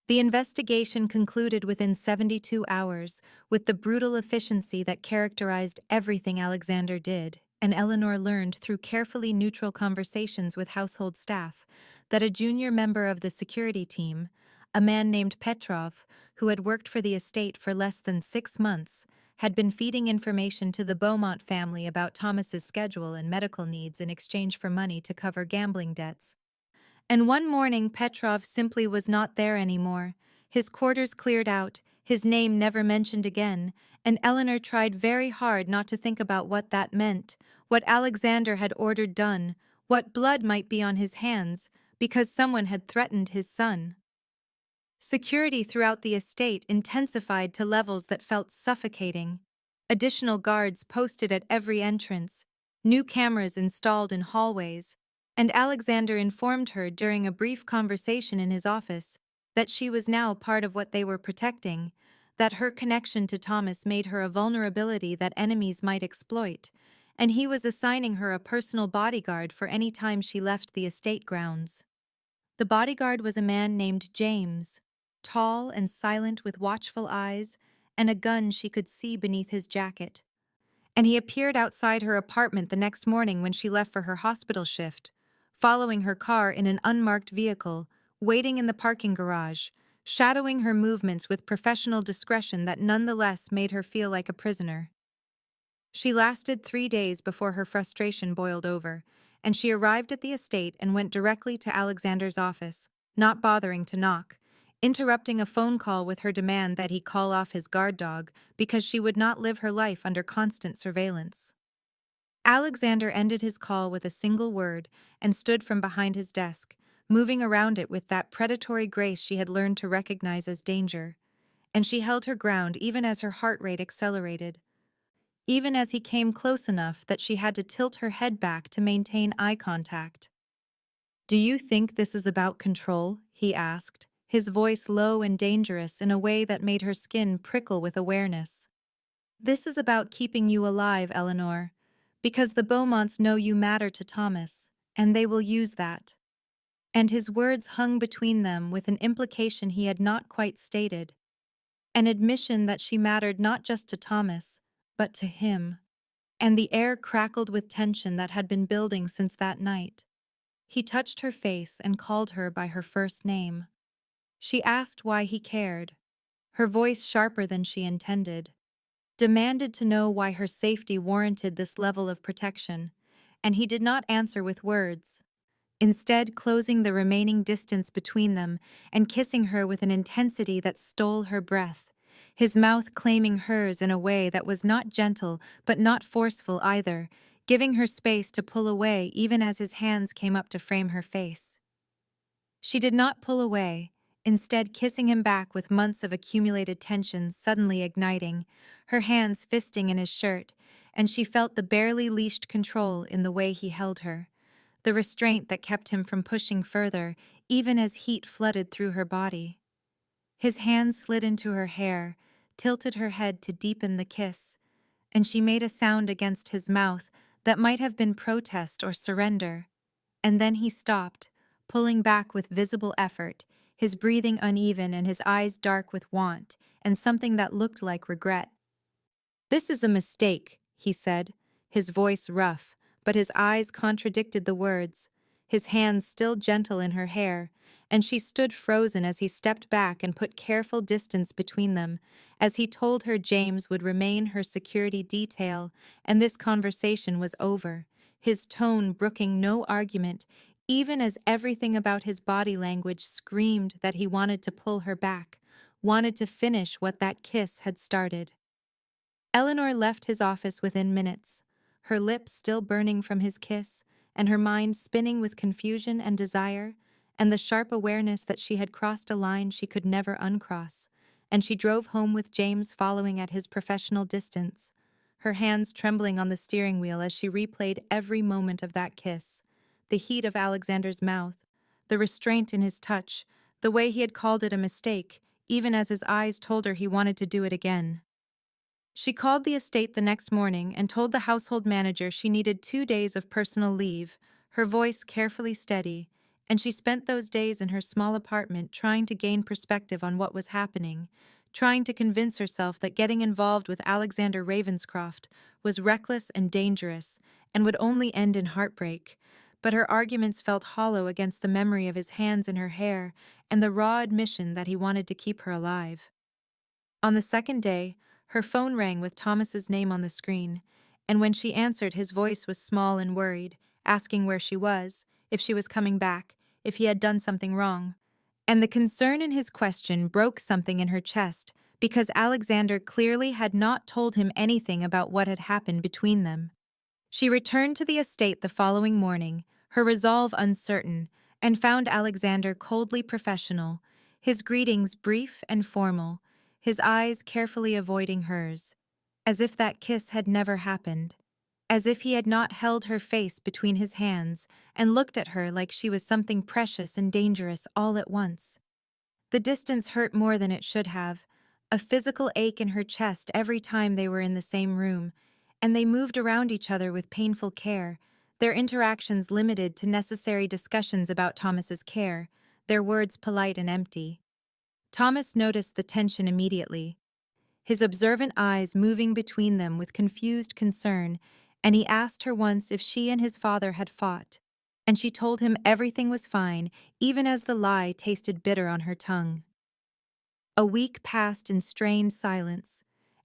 [SPEAKER 1] The investigation concluded within 72 hours, with the brutal efficiency that characterized everything Alexander did, and Eleanor learned through carefully neutral conversations with household staff that a junior member of the security team, a man named Petrov, who had worked for the estate for less than 6 months, had been feeding information to the Beaumont family about Thomas's schedule and medical needs in exchange for money to cover gambling debts. And one morning Petrov simply was not there anymore, his quarters cleared out, his name never mentioned again, and Eleanor tried very hard not to think about what that meant, what Alexander had ordered done, what blood might be on his hands, because someone had threatened his son. Security throughout the estate intensified to levels that felt suffocating. Additional guards posted at every entrance, new cameras installed in hallways, and Alexander informed her during a brief conversation in his office that she was now part of what they were protecting, that her connection to Thomas made her a vulnerability that enemies might exploit, and he was assigning her a personal bodyguard for any time she left the estate grounds. The bodyguard was a man named James, tall and silent with watchful eyes and a gun she could see beneath his jacket. And he appeared outside her apartment the next morning when she left for her hospital shift, following her car in an unmarked vehicle, waiting in the parking garage, shadowing her movements with professional discretion that nonetheless made her feel like a prisoner. She lasted 3 days before her frustration boiled over, and she arrived at the estate and went directly to Alexander's office, not bothering to knock, interrupting a phone call with her demand that he call off his guard dog because she would not live her life under constant surveillance. Alexander ended his call with a single word and stood from behind his desk, moving around it with that predatory grace she had learned to recognize as danger. and she held her ground even as her heart rate accelerated, even as he came close enough that she had to tilt her head back to maintain eye contact. "Do you think this is about control?" he asked, his voice low and dangerous in a way that made her skin prickle with awareness. "This is about keeping you alive, Eleanor, because the Beaumonts know you matter to Thomas, and they will use that." And his words hung between them with an implication he had not quite stated, an admission that she mattered not just to Thomas, but to him. And the air crackled with tension that had been building since that night. He touched her face and called her by her first name. She asked why he cared, her voice sharper than she intended, demanded to know why her safety warranted this level of protection, and he did not answer with words, instead closing the remaining distance between them and kissing her with an intensity that stole her breath, his mouth claiming hers in a way that was not gentle but not forceful either, giving her space to pull away even as his hands came up to frame her face. She did not pull away, instead kissing him back with months of accumulated tension suddenly igniting, her hands fisting in his shirt, and she felt the barely leashed control in the way he held her, the restraint that kept him from pushing further even as heat flooded through her body. His hands slid into her hair, tilted her head to deepen the kiss, and she made a sound against his mouth that might have been protest or surrender. And then he stopped, pulling back with visible effort, his breathing uneven and his eyes dark with want and something that looked like regret. "This is a mistake," he said, his voice rough, but his eyes contradicted the words, his hands still gentle in her hair, and she stood frozen as he stepped back and put careful distance between them, as he told her James would remain her security detail, and this conversation was over, his tone brooking no argument, even as everything about his body language screamed that he wanted to pull her back, wanted to finish what that kiss had started. Eleanor left his office within minutes, her lips still burning from his kiss, and her mind spinning with confusion and desire, and the sharp awareness that she had crossed a line she could never uncross, and she drove home with James following at his professional distance, her hands trembling on the steering wheel as she replayed every moment of that kiss, the heat of Alexander's mouth, the restraint in his touch, the way he had called it a mistake, even as his eyes told her he wanted to do it again. She called the estate the next morning and told the household manager she needed 2 days of personal leave, her voice carefully steady, and she spent those days in her small apartment trying to gain perspective on what was happening, trying to convince herself that getting involved with Alexander Ravenscroft was reckless and dangerous and would only end in heartbreak. But her arguments felt hollow against the memory of his hands in her hair and the raw admission that he wanted to keep her alive. On the second day, her phone rang with Thomas's name on the screen, and when she answered, his voice was small and worried, asking where she was, if she was coming back, if he had done something wrong. And the concern in his question broke something in her chest, because Alexander clearly had not told him anything about what had happened between them. She returned to the estate the following morning, her resolve uncertain, and found Alexander coldly professional, his greetings brief and formal, his eyes carefully avoiding hers, as if that kiss had never happened, as if he had not held her face between his hands and looked at her like she was something precious and dangerous all at once. The distance hurt more than it should have, a physical ache in her chest every time they were in the same room, and they moved around each other with painful care, their interactions limited to necessary discussions about Thomas's care, their words polite and empty. Thomas noticed the tension immediately, his observant eyes moving between them with confused concern, and he asked her once if she and his father had fought, and she told him everything was fine, even as the lie tasted bitter on her tongue. A week passed in strained silence,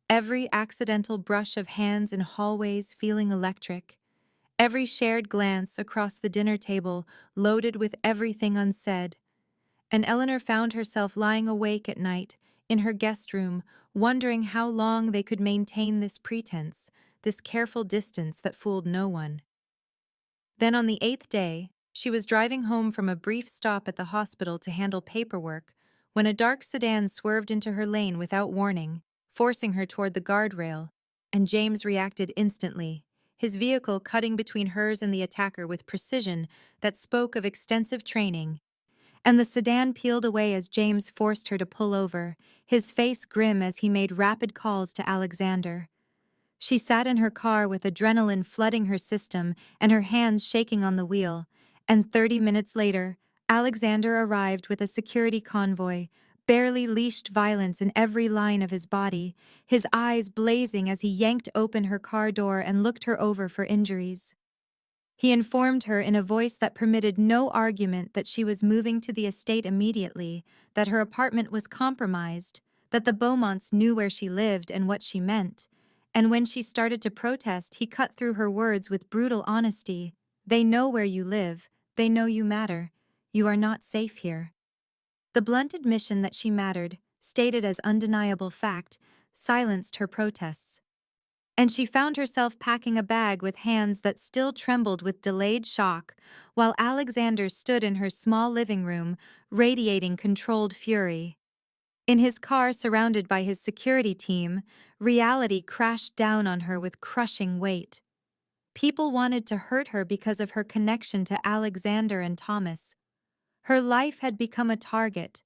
[SPEAKER 1] every accidental brush of hands in hallways feeling electric, every shared glance across the dinner table loaded with everything unsaid, and Eleanor found herself lying awake at night in her guest room, wondering how long they could maintain this pretense, this careful distance that fooled no one. Then on the 8th day, she was driving home from a brief stop at the hospital to handle paperwork when a dark sedan swerved into her lane without warning, forcing her toward the guardrail, and James reacted instantly, his vehicle cutting between hers and the attacker with precision that spoke of extensive training. And the sedan peeled away as James forced her to pull over, his face grim as he made rapid calls to Alexander. She sat in her car with adrenaline flooding her system and her hands shaking on the wheel, and 30 minutes later, Alexander arrived with a security convoy, barely leashed violence in every line of his body, his eyes blazing as he yanked open her car door and looked her over for injuries. He informed her in a voice that permitted no argument that she was moving to the estate immediately, that her apartment was compromised, that the Beaumonts knew where she lived and what she meant. And when she started to protest, he cut through her words with brutal honesty. They know where you live. They know you matter. You are not safe here. The blunt admission that she mattered, stated as undeniable fact, silenced her protests. And she found herself packing a bag with hands that still trembled with delayed shock, while Alexander stood in her small living room, radiating controlled fury. In his car surrounded by his security team, reality crashed down on her with crushing weight. People wanted to hurt her because of her connection to Alexander and Thomas. Her life had become a target,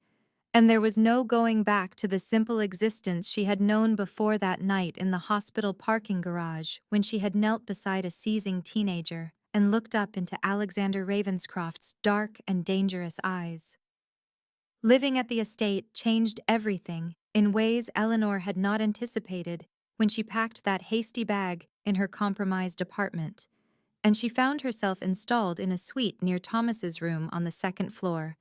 [SPEAKER 1] and there was no going back to the simple existence she had known before that night in the hospital parking garage when she had knelt beside a seizing teenager and looked up into Alexander Ravenscroft's dark and dangerous eyes. Living at the estate changed everything in ways Eleanor had not anticipated when she packed that hasty bag in her compromised apartment, and she found herself installed in a suite near Thomas's room on the second floor.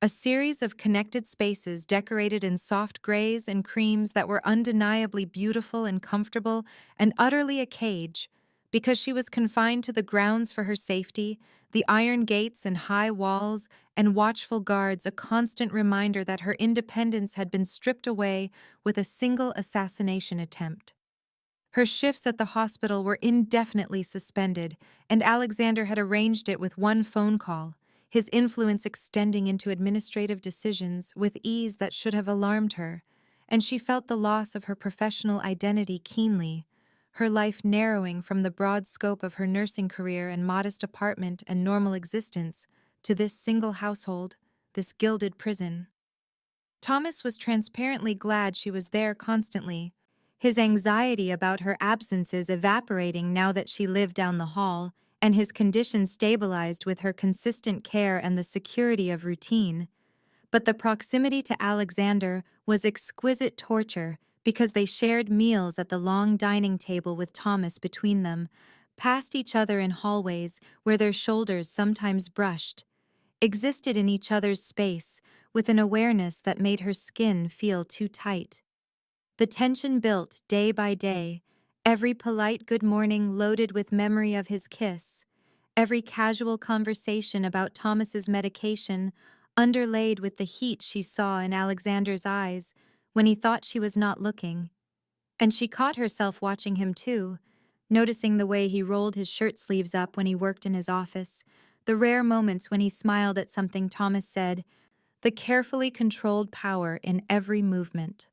[SPEAKER 1] A series of connected spaces decorated in soft grays and creams that were undeniably beautiful and comfortable and utterly a cage, because she was confined to the grounds for her safety, the iron gates and high walls and watchful guards a constant reminder that her independence had been stripped away with a single assassination attempt. Her shifts at the hospital were indefinitely suspended, and Alexander had arranged it with one phone call, his influence extending into administrative decisions with ease that should have alarmed her, and she felt the loss of her professional identity keenly, her life narrowing from the broad scope of her nursing career and modest apartment and normal existence to this single household, this gilded prison. Thomas was transparently glad she was there constantly, his anxiety about her absences evaporating now that she lived down the hall, and his condition stabilized with her consistent care and the security of routine. But the proximity to Alexander was exquisite torture because they shared meals at the long dining table with Thomas between them, passed each other in hallways where their shoulders sometimes brushed, existed in each other's space with an awareness that made her skin feel too tight. The tension built day by day, every polite good morning loaded with memory of his kiss, every casual conversation about Thomas's medication underlaid with the heat she saw in Alexander's eyes when he thought she was not looking. And she caught herself watching him too, noticing the way he rolled his shirt sleeves up when he worked in his office, the rare moments when he smiled at something Thomas said, the carefully controlled power in every movement.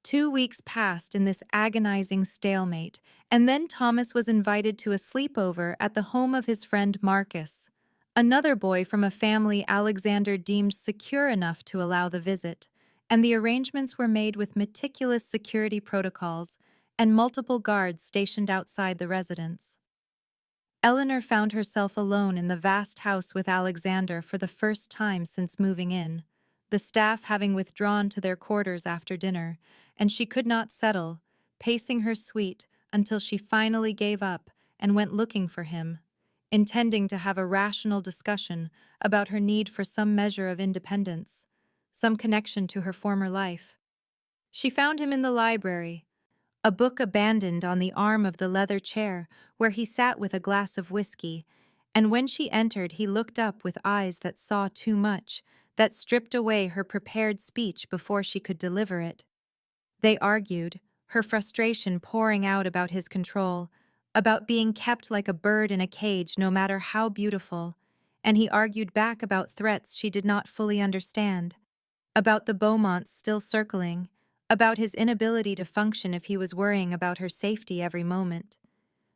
[SPEAKER 1] 2 weeks passed in this agonizing stalemate, and then Thomas was invited to a sleepover at the home of his friend Marcus, another boy from a family Alexander deemed secure enough to allow the visit, and the arrangements were made with meticulous security protocols and multiple guards stationed outside the residence. Eleanor found herself alone in the vast house with Alexander for the first time since moving in, the staff having withdrawn to their quarters after dinner, and she could not settle, pacing her suite until she finally gave up and went looking for him, intending to have a rational discussion about her need for some measure of independence, some connection to her former life. She found him in the library, a book abandoned on the arm of the leather chair where he sat with a glass of whiskey, and when she entered he looked up with eyes that saw too much, that stripped away her prepared speech before she could deliver it. They argued, her frustration pouring out about his control, about being kept like a bird in a cage no matter how beautiful, and he argued back about threats she did not fully understand. about the Beaumonts still circling, about his inability to function if he was worrying about her safety every moment.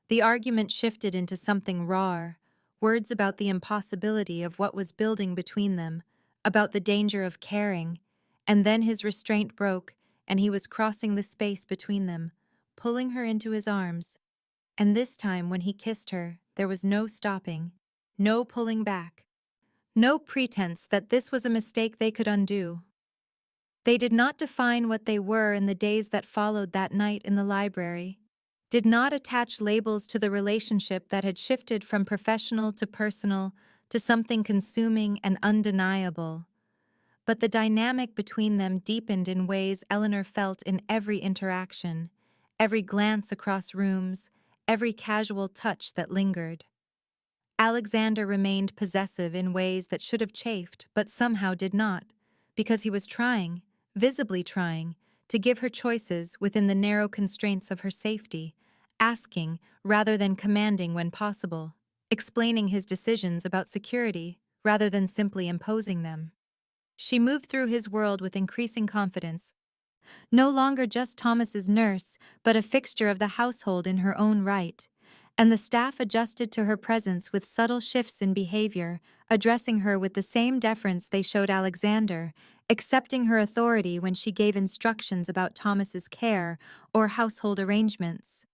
[SPEAKER 1] The argument shifted into something rawer, words about the impossibility of what was building between them, about the danger of caring, and then his restraint broke, and he was crossing the space between them, pulling her into his arms. And this time, when he kissed her, there was no stopping, no pulling back, no pretense that this was a mistake they could undo. They did not define what they were in the days that followed that night in the library, did not attach labels to the relationship that had shifted from professional to personal to something consuming and undeniable. But the dynamic between them deepened in ways Eleanor felt in every interaction, every glance across rooms, every casual touch that lingered. Alexander remained possessive in ways that should have chafed but somehow did not, because he was trying, visibly trying, to give her choices within the narrow constraints of her safety, asking rather than commanding when possible, explaining his decisions about security rather than simply imposing them. She moved through his world with increasing confidence, no longer just Thomas's nurse, but a fixture of the household in her own right, and the staff adjusted to her presence with subtle shifts in behavior, addressing her with the same deference they showed Alexander, accepting her authority when she gave instructions about Thomas's care or household arrangements.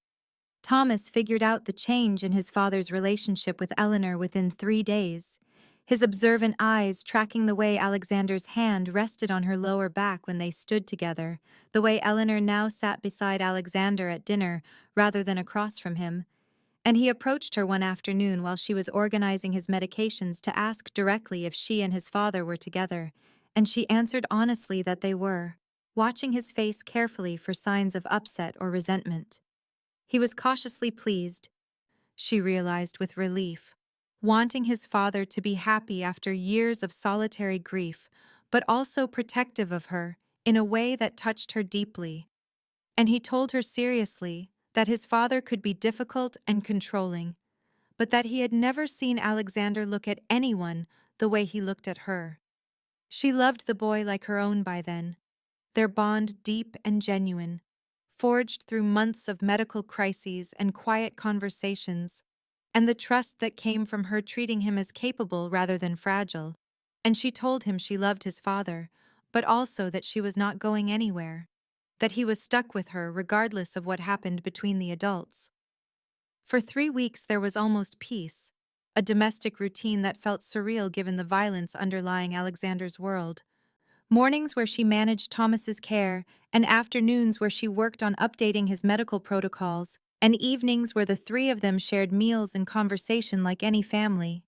[SPEAKER 1] Thomas figured out the change in his father's relationship with Eleanor within 3 days, his observant eyes tracking the way Alexander's hand rested on her lower back when they stood together, the way Eleanor now sat beside Alexander at dinner rather than across from him. And he approached her one afternoon while she was organizing his medications to ask directly if she and his father were together, and she answered honestly that they were, watching his face carefully for signs of upset or resentment. He was cautiously pleased, she realized with relief, wanting his father to be happy after years of solitary grief, but also protective of her in a way that touched her deeply. And he told her seriously that his father could be difficult and controlling, but that he had never seen Alexander look at anyone the way he looked at her. She loved the boy like her own by then, their bond deep and genuine, forged through months of medical crises and quiet conversations, and the trust that came from her treating him as capable rather than fragile. And she told him she loved his father, but also that she was not going anywhere, that he was stuck with her regardless of what happened between the adults. For 3 weeks there was almost peace, a domestic routine that felt surreal given the violence underlying Alexander's world. Mornings where she managed Thomas's care, and afternoons where she worked on updating his medical protocols, and evenings where the 3 of them shared meals and conversation like any family.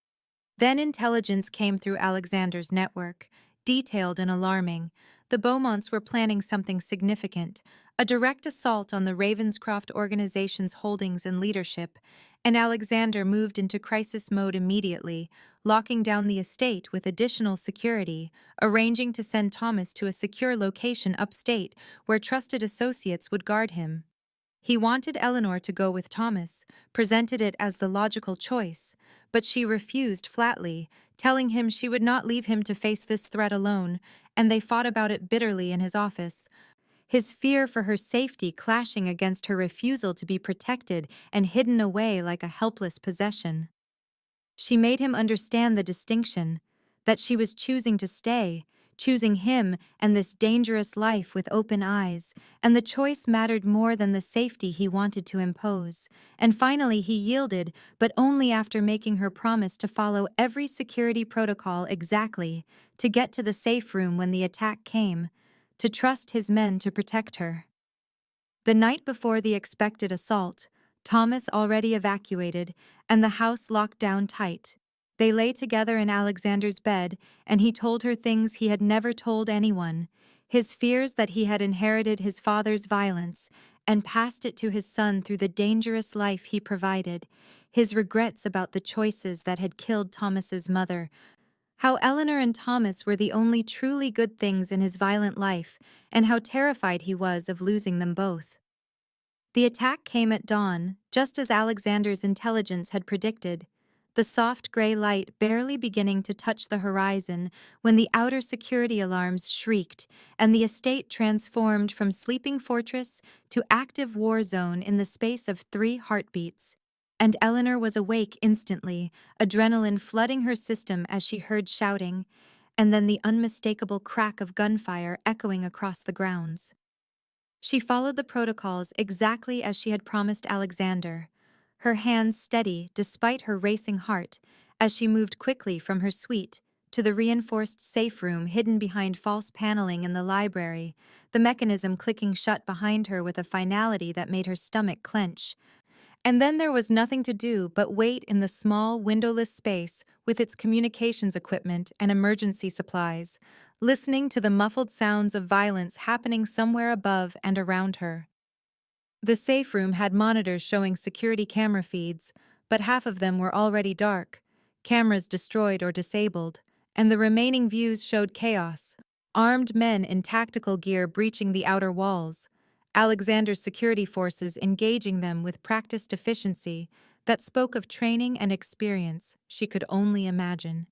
[SPEAKER 1] Then intelligence came through Alexander's network, detailed and alarming. The Beaumonts were planning something significant, a direct assault on the Ravenscroft organization's holdings and leadership, and Alexander moved into crisis mode immediately, locking down the estate with additional security, arranging to send Thomas to a secure location upstate where trusted associates would guard him. He wanted Eleanor to go with Thomas, presented it as the logical choice, but she refused flatly, telling him she would not leave him to face this threat alone, and they fought about it bitterly in his office, his fear for her safety clashing against her refusal to be protected and hidden away like a helpless possession. She made him understand the distinction, that she was choosing to stay, choosing him and this dangerous life with open eyes, and the choice mattered more than the safety he wanted to impose. And finally he yielded, but only after making her promise to follow every security protocol exactly, to get to the safe room when the attack came, to trust his men to protect her. The night before the expected assault, Thomas already evacuated, and the house locked down tight. They lay together in Alexander's bed, and he told her things he had never told anyone, his fears that he had inherited his father's violence and passed it to his son through the dangerous life he provided, his regrets about the choices that had killed Thomas's mother, how Eleanor and Thomas were the only truly good things in his violent life, and how terrified he was of losing them both. The attack came at dawn, just as Alexander's intelligence had predicted. the soft gray light barely beginning to touch the horizon when the outer security alarms shrieked and the estate transformed from sleeping fortress to active war zone in the space of 3 heartbeats. And Eleanor was awake instantly, adrenaline flooding her system as she heard shouting, and then the unmistakable crack of gunfire echoing across the grounds. She followed the protocols exactly as she had promised Alexander, her hands steady despite her racing heart as she moved quickly from her suite to the reinforced safe room hidden behind false paneling in the library, the mechanism clicking shut behind her with a finality that made her stomach clench. And then there was nothing to do but wait in the small, windowless space with its communications equipment and emergency supplies, listening to the muffled sounds of violence happening somewhere above and around her. The safe room had monitors showing security camera feeds, but half of them were already dark, cameras destroyed or disabled, and the remaining views showed chaos. Armed men in tactical gear breaching the outer walls, Alexander's security forces engaging them with practiced efficiency that spoke of training and experience she could only imagine.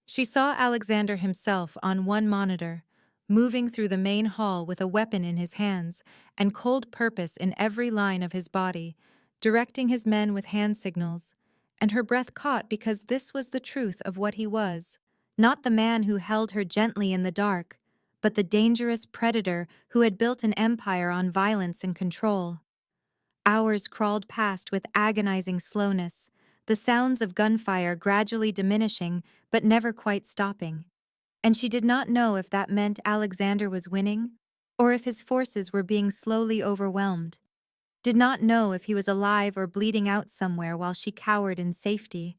[SPEAKER 1] She saw Alexander himself on one monitor, moving through the main hall with a weapon in his hands and cold purpose in every line of his body, directing his men with hand signals, and her breath caught because this was the truth of what he was, not the man who held her gently in the dark, but the dangerous predator who had built an empire on violence and control. Hours crawled past with agonizing slowness, the sounds of gunfire gradually diminishing but never quite stopping. And she did not know if that meant Alexander was winning, or if his forces were being slowly overwhelmed. Did not know if he was alive or bleeding out somewhere while she cowered in safety.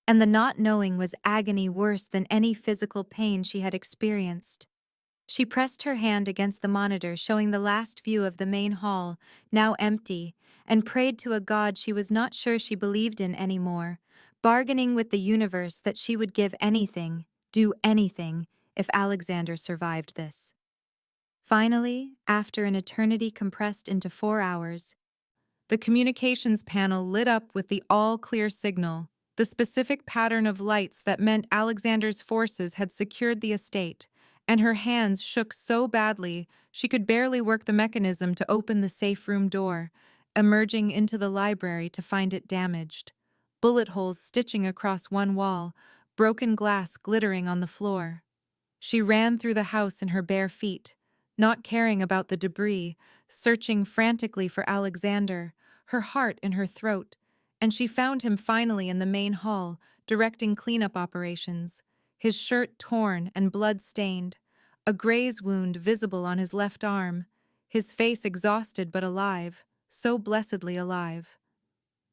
[SPEAKER 1] And the not knowing was agony worse than any physical pain she had experienced. She pressed her hand against the monitor showing the last view of the main hall, now empty, and prayed to a god she was not sure she believed in anymore, bargaining with the universe that she would give anything, do anything, if Alexander survived this. Finally, after an eternity compressed into 4 hours, the communications panel lit up with the all-clear signal, the specific pattern of lights that meant Alexander's forces had secured the estate, and her hands shook so badly she could barely work the mechanism to open the safe room door, emerging into the library to find it damaged. Bullet holes stitching across one wall, broken glass glittering on the floor. She ran through the house in her bare feet, not caring about the debris, searching frantically for Alexander, her heart in her throat, and she found him finally in the main hall, directing cleanup operations, his shirt torn and blood-stained, a graze wound visible on his left arm, his face exhausted but alive, so blessedly alive.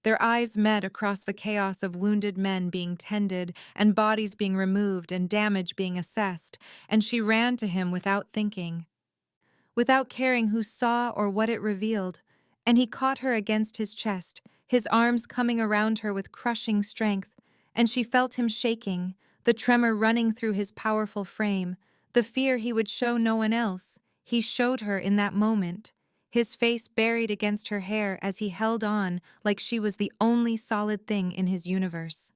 [SPEAKER 1] Their eyes met across the chaos of wounded men being tended and bodies being removed and damage being assessed, and she ran to him without thinking, without caring who saw or what it revealed, and he caught her against his chest, his arms coming around her with crushing strength, and she felt him shaking, the tremor running through his powerful frame, the fear he would show no one else. He showed her in that moment, his face buried against her hair as he held on like she was the only solid thing in his universe.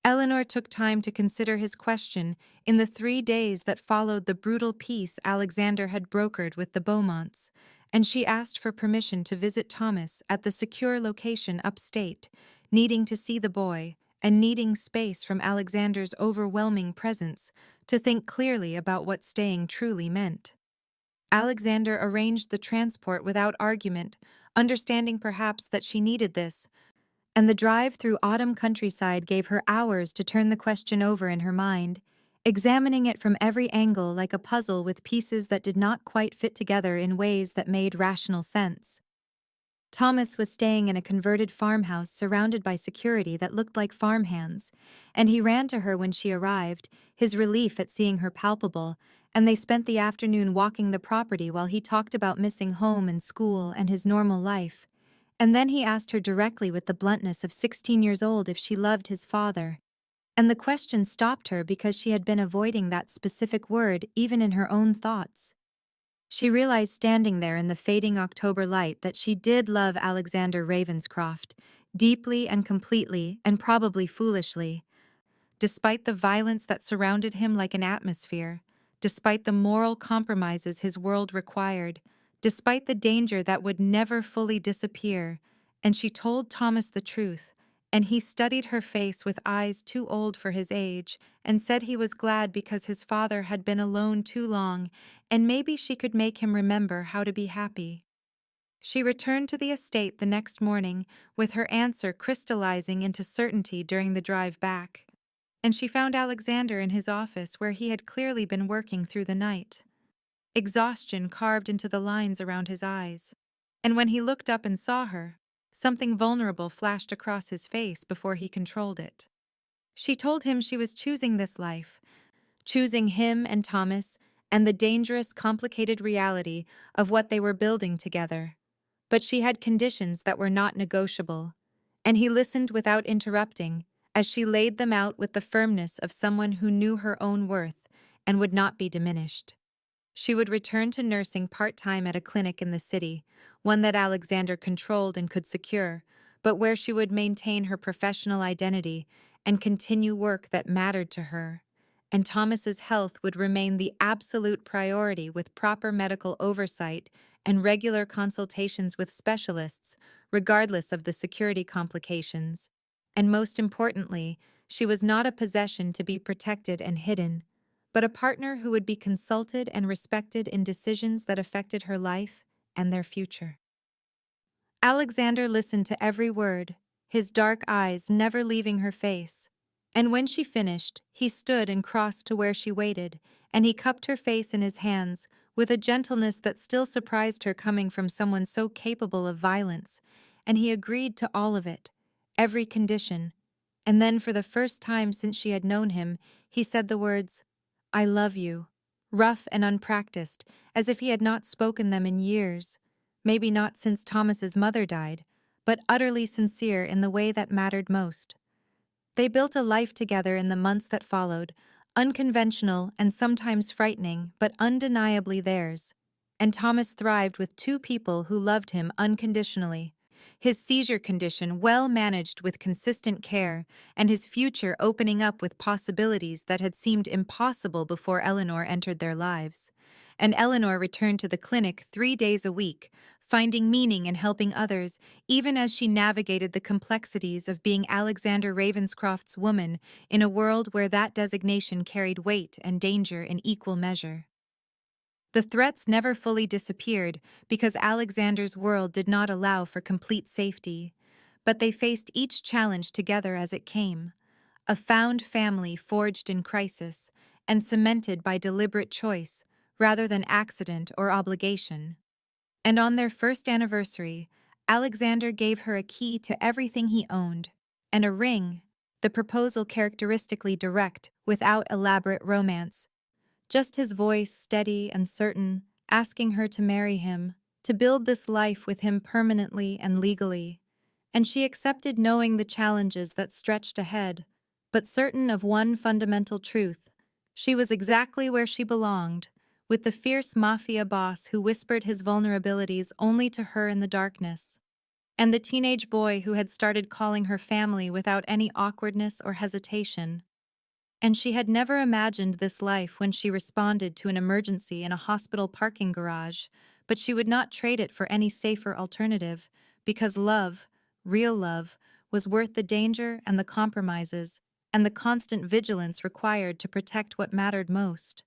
[SPEAKER 1] Eleanor took time to consider his question in the 3 days that followed the brutal peace Alexander had brokered with the Beaumonts, and she asked for permission to visit Thomas at the secure location upstate, needing to see the boy and needing space from Alexander's overwhelming presence to think clearly about what staying truly meant. Alexander arranged the transport without argument, understanding perhaps that she needed this, and the drive through autumn countryside gave her hours to turn the question over in her mind, examining it from every angle like a puzzle with pieces that did not quite fit together in ways that made rational sense. Thomas was staying in a converted farmhouse surrounded by security that looked like farmhands, and he ran to her when she arrived, his relief at seeing her palpable, and they spent the afternoon walking the property while he talked about missing home and school and his normal life. And then he asked her directly with the bluntness of 16 years old if she loved his father. And the question stopped her because she had been avoiding that specific word even in her own thoughts. She realized standing there in the fading October light that she did love Alexander Ravenscroft, deeply and completely, and probably foolishly. Despite the violence that surrounded him like an atmosphere, despite the moral compromises his world required, despite the danger that would never fully disappear, and she told Thomas the truth, and he studied her face with eyes too old for his age, and said he was glad because his father had been alone too long, and maybe she could make him remember how to be happy. She returned to the estate the next morning, with her answer crystallizing into certainty during the drive back. And she found Alexander in his office where he had clearly been working through the night. Exhaustion carved into the lines around his eyes. And when he looked up and saw her, something vulnerable flashed across his face before he controlled it. She told him she was choosing this life, choosing him and Thomas, and the dangerous, complicated reality of what they were building together. But she had conditions that were not negotiable, and he listened without interrupting, as she laid them out with the firmness of someone who knew her own worth and would not be diminished. She would return to nursing part-time at a clinic in the city, one that Alexander controlled and could secure, but where she would maintain her professional identity and continue work that mattered to her. And Thomas's health would remain the absolute priority with proper medical oversight and regular consultations with specialists, regardless of the security complications. And most importantly, she was not a possession to be protected and hidden, but a partner who would be consulted and respected in decisions that affected her life and their future. Alexander listened to every word, his dark eyes never leaving her face. And when she finished, he stood and crossed to where she waited, and he cupped her face in his hands with a gentleness that still surprised her coming from someone so capable of violence, and he agreed to all of it, every condition. And then, for the first time since she had known him, he said the words, "I love you," rough and unpracticed, as if he had not spoken them in years. Maybe not since Thomas's mother died, but utterly sincere in the way that mattered most. They built a life together in the months that followed, unconventional and sometimes frightening, but undeniably theirs. And Thomas thrived with two people who loved him unconditionally. His seizure condition well managed with consistent care, and his future opening up with possibilities that had seemed impossible before Eleanor entered their lives. And Eleanor returned to the clinic 3 days a week, finding meaning in helping others, even as she navigated the complexities of being Alexander Ravenscroft's woman in a world where that designation carried weight and danger in equal measure. The threats never fully disappeared because Alexander's world did not allow for complete safety, but they faced each challenge together as it came, a found family forged in crisis and cemented by deliberate choice rather than accident or obligation. And on their first anniversary, Alexander gave her a key to everything he owned, and a ring, the proposal characteristically direct, without elaborate romance. Just his voice steady and certain, asking her to marry him, to build this life with him permanently and legally. And she accepted knowing the challenges that stretched ahead, but certain of one fundamental truth. She was exactly where she belonged, with the fierce Mafia boss who whispered his vulnerabilities only to her in the darkness, and the teenage boy who had started calling her family without any awkwardness or hesitation. And she had never imagined this life when she responded to an emergency in a hospital parking garage, but she would not trade it for any safer alternative, because love, real love, was worth the danger and the compromises, and the constant vigilance required to protect what mattered most.